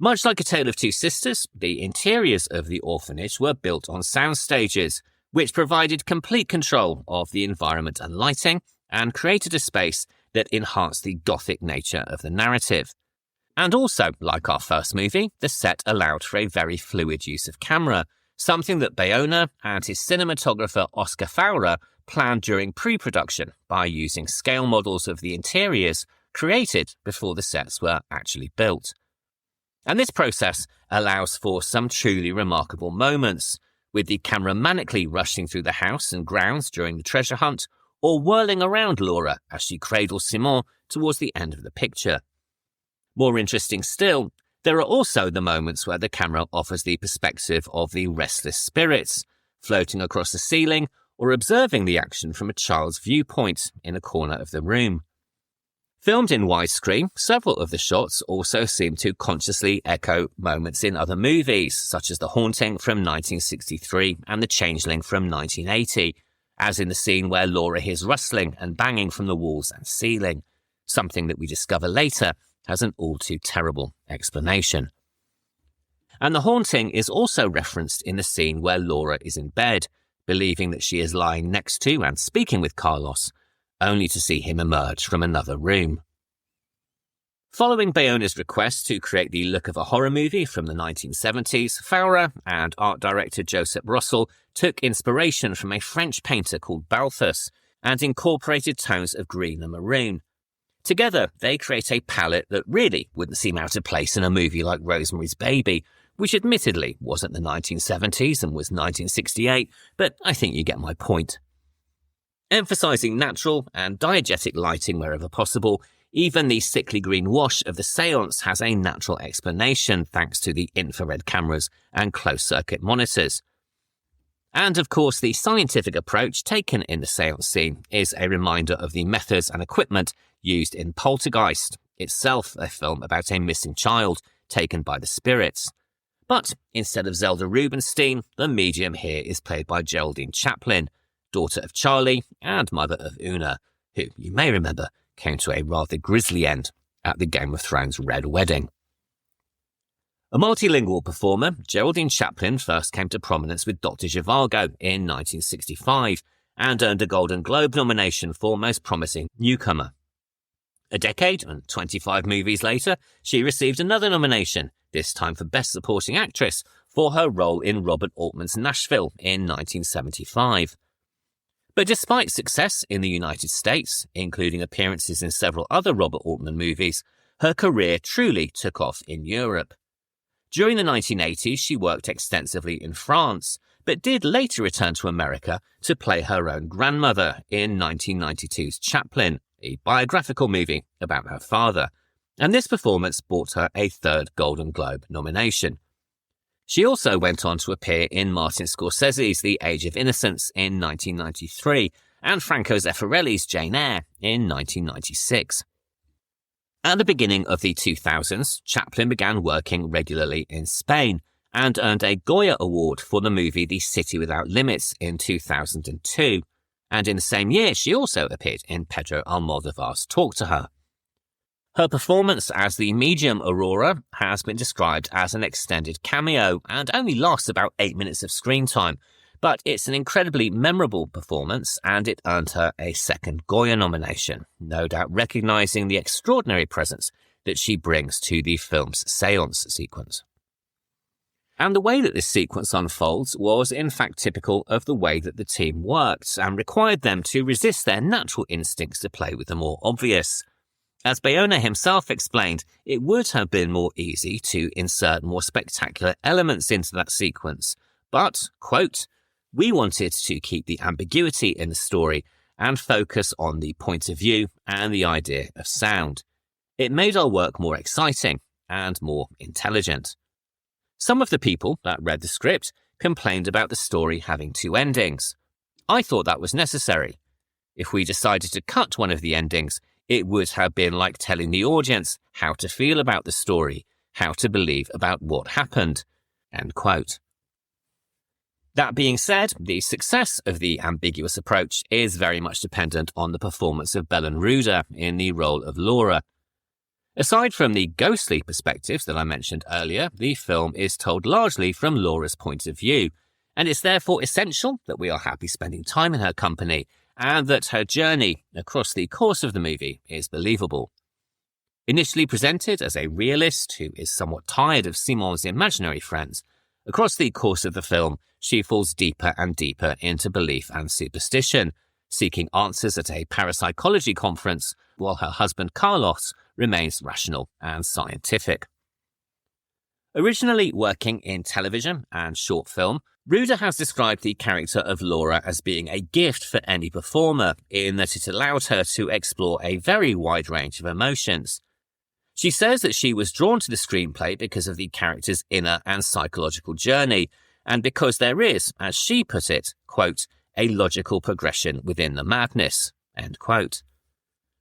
Much like A Tale of Two Sisters, the interiors of the orphanage were built on sound stages, which provided complete control of the environment and lighting, and created a space that enhanced the gothic nature of the narrative. And also, like our first movie, the set allowed for a very fluid use of camera, something that Bayona and his cinematographer Oscar Fowler planned during pre-production by using scale models of the interiors created before the sets were actually built. And this process allows for some truly remarkable moments, with the camera manically rushing through the house and grounds during the treasure hunt, or whirling around Laura as she cradles Simon towards the end of the picture. More interesting still, there are also the moments where the camera offers the perspective of the restless spirits, floating across the ceiling or observing the action from a child's viewpoint in a corner of the room. Filmed in widescreen, several of the shots also seem to consciously echo moments in other movies, such as The Haunting from 1963 and The Changeling from 1980, as in the scene where Laura hears rustling and banging from the walls and ceiling, something that we discover later has an all-too-terrible explanation. And The Haunting is also referenced in the scene where Laura is in bed, believing that she is lying next to and speaking with Carlos, only to see him emerge from another room. Following Bayona's request to create the look of a horror movie from the 1970s, Fowler and art director Joseph Russell took inspiration from a French painter called Balthus and incorporated tones of green and maroon. Together, they create a palette that really wouldn't seem out of place in a movie like Rosemary's Baby, which admittedly wasn't the 1970s and was 1968, but I think you get my point. Emphasising natural and diegetic lighting wherever possible, even the sickly green wash of the seance has a natural explanation thanks to the infrared cameras and closed-circuit monitors. And of course, the scientific approach taken in the seance scene is a reminder of the methods and equipment used in Poltergeist, itself a film about a missing child taken by the spirits. But instead of Zelda Rubinstein, the medium here is played by Geraldine Chaplin, daughter of Charlie and mother of Una, who, you may remember, came to a rather grisly end at the Game of Thrones Red Wedding. A multilingual performer, Geraldine Chaplin first came to prominence with Dr. Zhivago in 1965 and earned a Golden Globe nomination for Most Promising Newcomer. A decade and 25 movies later, she received another nomination, this time for Best Supporting Actress, for her role in Robert Altman's Nashville in 1975. But despite success in the United States, including appearances in several other Robert Altman movies, her career truly took off in Europe. During the 1980s, she worked extensively in France, but did later return to America to play her own grandmother in 1992's Chaplin, a biographical movie about her father, and this performance brought her a third Golden Globe nomination. She also went on to appear in Martin Scorsese's The Age of Innocence in 1993 and Franco Zeffirelli's Jane Eyre in 1996. At the beginning of the 2000s, Chaplin began working regularly in Spain and earned a Goya Award for the movie The City Without Limits in 2002, and in the same year she also appeared in Pedro Almodovar's Talk to Her. Her performance as the medium Aurora has been described as an extended cameo and only lasts about 8 minutes of screen time, but it's an incredibly memorable performance and it earned her a second Goya nomination, no doubt recognising the extraordinary presence that she brings to the film's séance sequence. And the way that this sequence unfolds was in fact typical of the way that the team worked and required them to resist their natural instincts to play with the more obvious. As Bayona himself explained, it would have been more easy to insert more spectacular elements into that sequence, but, quote, "We wanted to keep the ambiguity in the story and focus on the point of view and the idea of sound. It made our work more exciting and more intelligent." Some of the people that read the script complained about the story having two endings. I thought that was necessary. If we decided to cut one of the endings, it would have been like telling the audience how to feel about the story, how to believe about what happened. End quote. That being said, the success of the ambiguous approach is very much dependent on the performance of Belen Rueda in the role of Laura. Aside from the ghostly perspectives that I mentioned earlier, the film is told largely from Laura's point of view, and it's therefore essential that we are happy spending time in her company and that her journey across the course of the movie is believable. Initially presented as a realist who is somewhat tired of Simon's imaginary friends, across the course of the film, she falls deeper and deeper into belief and superstition, seeking answers at a parapsychology conference, while her husband Carlos remains rational and scientific. Originally working in television and short film, Rueda has described the character of Laura as being a gift for any performer, in that it allowed her to explore a very wide range of emotions. She says that she was drawn to the screenplay because of the character's inner and psychological journey, and because there is, as she put it, quote, a logical progression within the madness, end quote.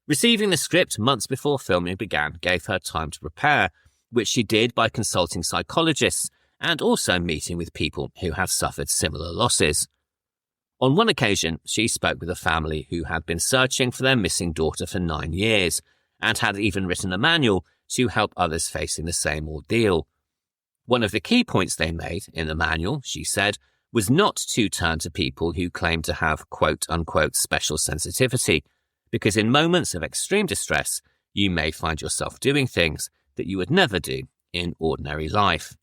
Receiving the script months before filming began gave her time to prepare, which she did by consulting psychologists and also meeting with people who have suffered similar losses. On one occasion, she spoke with a family who had been searching for their missing daughter for 9 years and had even written a manual to help others facing the same ordeal. One of the key points they made in the manual, she said, was not to turn to people who claim to have quote-unquote special sensitivity, because in moments of extreme distress, you may find yourself doing things that you would never do in ordinary life.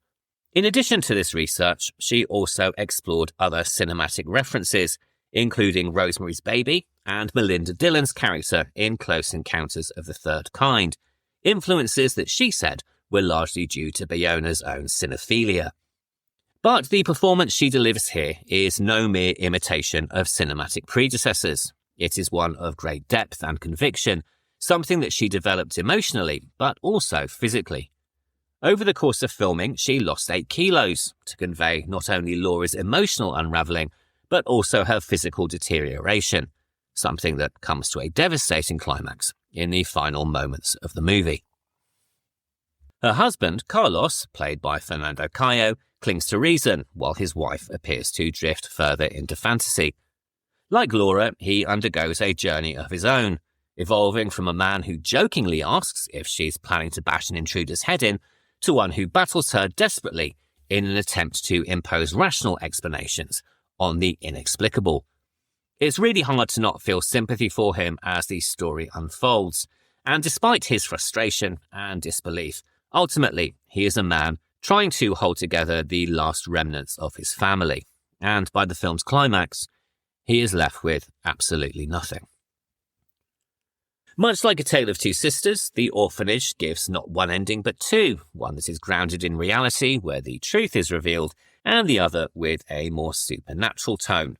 In addition to this research, she also explored other cinematic references, including Rosemary's Baby and Melinda Dillon's character in Close Encounters of the Third Kind, influences that she said were largely due to Bayona's own cinephilia. But the performance she delivers here is no mere imitation of cinematic predecessors. It is one of great depth and conviction, something that she developed emotionally, but also physically. Over the course of filming, she lost 8 kilos to convey not only Laura's emotional unravelling, but also her physical deterioration, something that comes to a devastating climax in the final moments of the movie. Her husband, Carlos, played by Fernando Cayo, clings to reason, while his wife appears to drift further into fantasy. Like Laura, he undergoes a journey of his own, evolving from a man who jokingly asks if she's planning to bash an intruder's head in, to one who battles her desperately in an attempt to impose rational explanations on the inexplicable. It's really hard to not feel sympathy for him as the story unfolds, and despite his frustration and disbelief, ultimately he is a man trying to hold together the last remnants of his family, and by the film's climax, he is left with absolutely nothing. Much like A Tale of Two Sisters, The Orphanage gives not one ending but two, one that is grounded in reality where the truth is revealed, and the other with a more supernatural tone.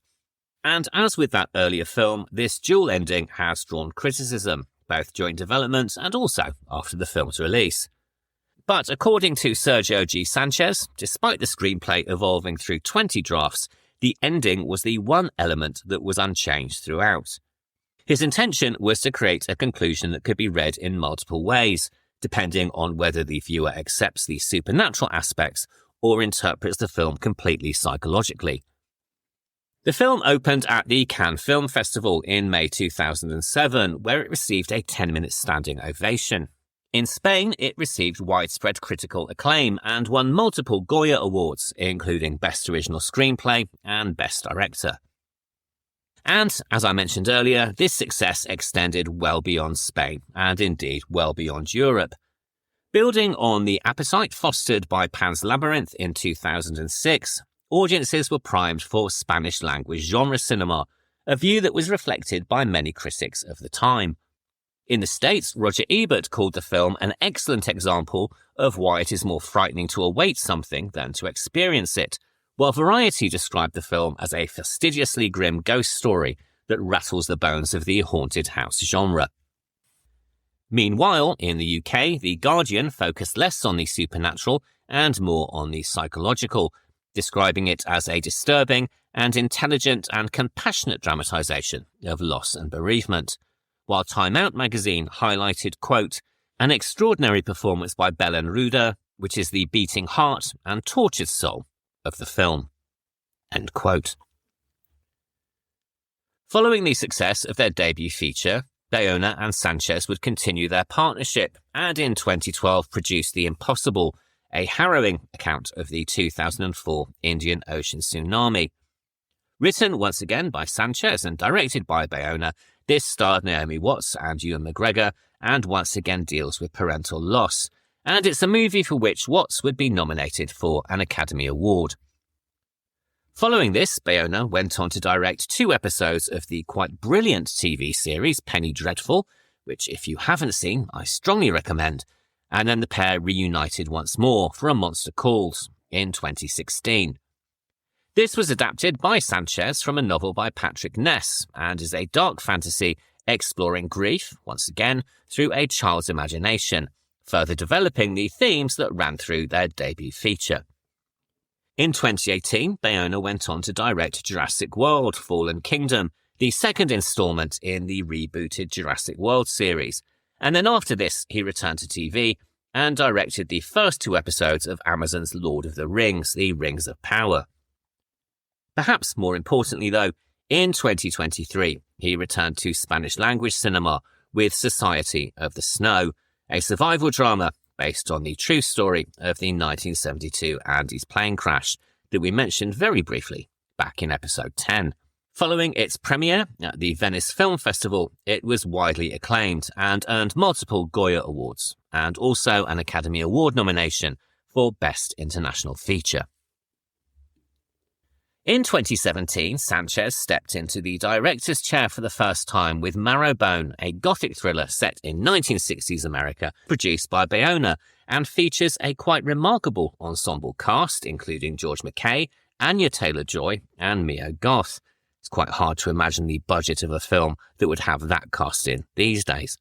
And as with that earlier film, this dual ending has drawn criticism, both during development and also after the film's release. But according to Sergio G. Sanchez, despite the screenplay evolving through 20 drafts, the ending was the one element that was unchanged throughout. His intention was to create a conclusion that could be read in multiple ways, depending on whether the viewer accepts the supernatural aspects or interprets the film completely psychologically. The film opened at the Cannes Film Festival in May 2007, where it received a 10-minute standing ovation. In Spain, it received widespread critical acclaim and won multiple Goya Awards, including Best Original Screenplay and Best Director. And, as I mentioned earlier, this success extended well beyond Spain, and indeed well beyond Europe. Building on the appetite fostered by Pan's Labyrinth in 2006, audiences were primed for Spanish-language genre cinema, a view that was reflected by many critics of the time. In the States, Roger Ebert called the film an excellent example of why it is more frightening to await something than to experience it, while Variety described the film as a fastidiously grim ghost story that rattles the bones of the haunted house genre. Meanwhile, in the UK, The Guardian focused less on the supernatural and more on the psychological, describing it as a disturbing and intelligent and compassionate dramatisation of loss and bereavement, while Time Out magazine highlighted, quote, an extraordinary performance by Belen Rueda, which is the beating heart and tortured soul of the film, end quote. Following the success of their debut feature, Bayona and Sanchez would continue their partnership and in 2012 produced The Impossible, a harrowing account of the 2004 Indian Ocean tsunami. Written once again by Sanchez and directed by Bayona, this starred Naomi Watts and Ewan McGregor and once again deals with parental loss, and it's a movie for which Watts would be nominated for an Academy Award. Following this, Bayona went on to direct 2 episodes of the quite brilliant TV series Penny Dreadful, which if you haven't seen, I strongly recommend, and then the pair reunited once more for A Monster Calls in 2016. This was adapted by Sanchez from a novel by Patrick Ness and is a dark fantasy exploring grief, once again, through a child's imagination, further developing the themes that ran through their debut feature. In 2018, Bayona went on to direct Jurassic World: Fallen Kingdom, the second installment in the rebooted Jurassic World series, and then after this he returned to TV and directed the first 2 episodes of Amazon's Lord of the Rings, The Rings of Power. Perhaps more importantly though, in 2023 he returned to Spanish-language cinema with Society of the Snow, a survival drama based on the true story of the 1972 Andes plane crash that we mentioned very briefly back in episode 10. Following its premiere at the Venice Film Festival, it was widely acclaimed and earned multiple Goya Awards and also an Academy Award nomination for Best International Feature. In 2017, Sanchez stepped into the director's chair for the first time with Marrowbone, a gothic thriller set in 1960s America, produced by Bayona, and features a quite remarkable ensemble cast, including George McKay, Anya Taylor-Joy, and Mia Goth. It's quite hard to imagine the budget of a film that would have that cast in these days.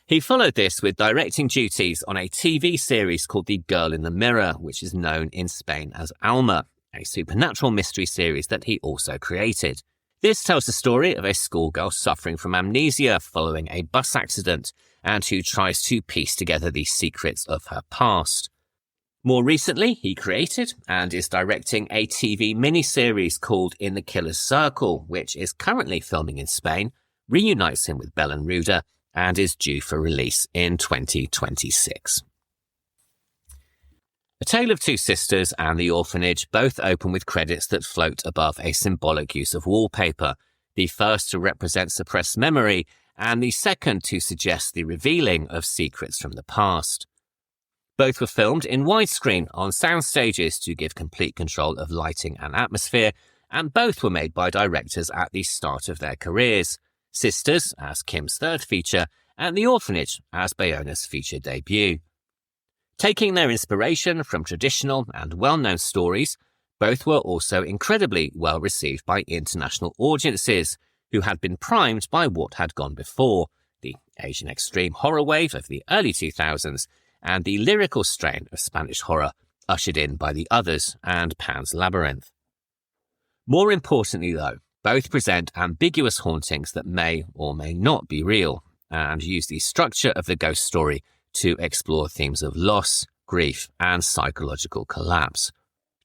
He followed this with directing duties on a TV series called The Girl in the Mirror, which is known in Spain as Alma, a supernatural mystery series that he also created. This tells the story of a schoolgirl suffering from amnesia following a bus accident and who tries to piece together the secrets of her past. More recently, he created and is directing a TV miniseries called In the Killer's Circle, which is currently filming in Spain, reunites him with Belen Rueda, and is due for release in 2026. A Tale of Two Sisters and The Orphanage both open with credits that float above a symbolic use of wallpaper, the first to represent suppressed memory and the second to suggest the revealing of secrets from the past. Both were filmed in widescreen on sound stages to give complete control of lighting and atmosphere, and both were made by directors at the start of their careers, Sisters as Kim's third feature and The Orphanage as Bayona's feature debut. Taking their inspiration from traditional and well-known stories, both were also incredibly well received by international audiences who had been primed by what had gone before, the Asian extreme horror wave of the early 2000s and the lyrical strain of Spanish horror ushered in by The Others and Pan's Labyrinth. More importantly though, both present ambiguous hauntings that may or may not be real and use the structure of the ghost story to explore themes of loss, grief, and psychological collapse.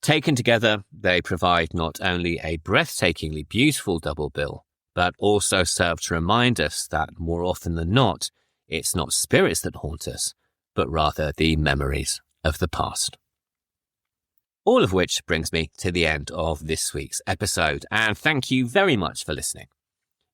Taken together, they provide not only a breathtakingly beautiful double bill, but also serve to remind us that more often than not, it's not spirits that haunt us, but rather the memories of the past. All of which brings me to the end of this week's episode, and thank you very much for listening.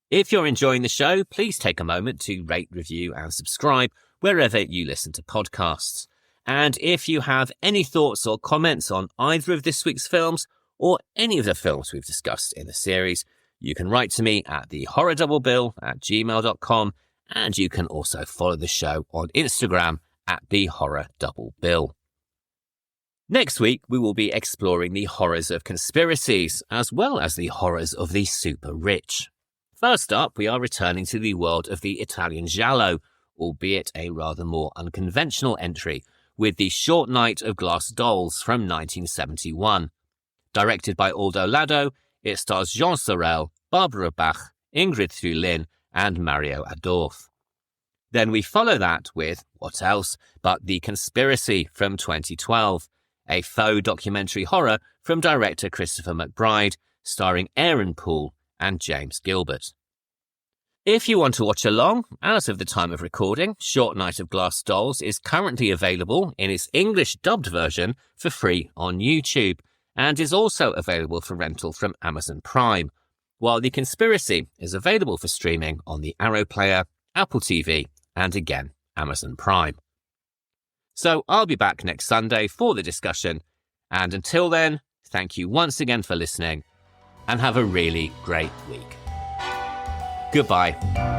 If you're enjoying the show, please take a moment to rate, review, and subscribe wherever you listen to podcasts. And if you have any thoughts or comments on either of this week's films or any of the films we've discussed in the series, you can write to me at thehorrordoublebill@gmail.com, and you can also follow the show on Instagram at thehorrordouble.bill. Next week, we will be exploring the horrors of conspiracies, as well as the horrors of the super rich. First up, we are returning to the world of the Italian giallo, albeit a rather more unconventional entry, with The Short Night of Glass Dolls from 1971. Directed by Aldo Lado, it stars Jean Sorel, Barbara Bach, Ingrid Thulin, and Mario Adorf. Then we follow that with, what else but The Conspiracy from 2012, a faux documentary horror from director Christopher McBride, starring Aaron Poole and James Gilbert. If you want to watch along, as of the time of recording, Short Night of Glass Dolls is currently available in its English dubbed version for free on YouTube and is also available for rental from Amazon Prime, while The Conspiracy is available for streaming on the Arrow Player, Apple TV, and again, Amazon Prime. So I'll be back next Sunday for the discussion, and until then, thank you once again for listening, and have a really great week. Goodbye.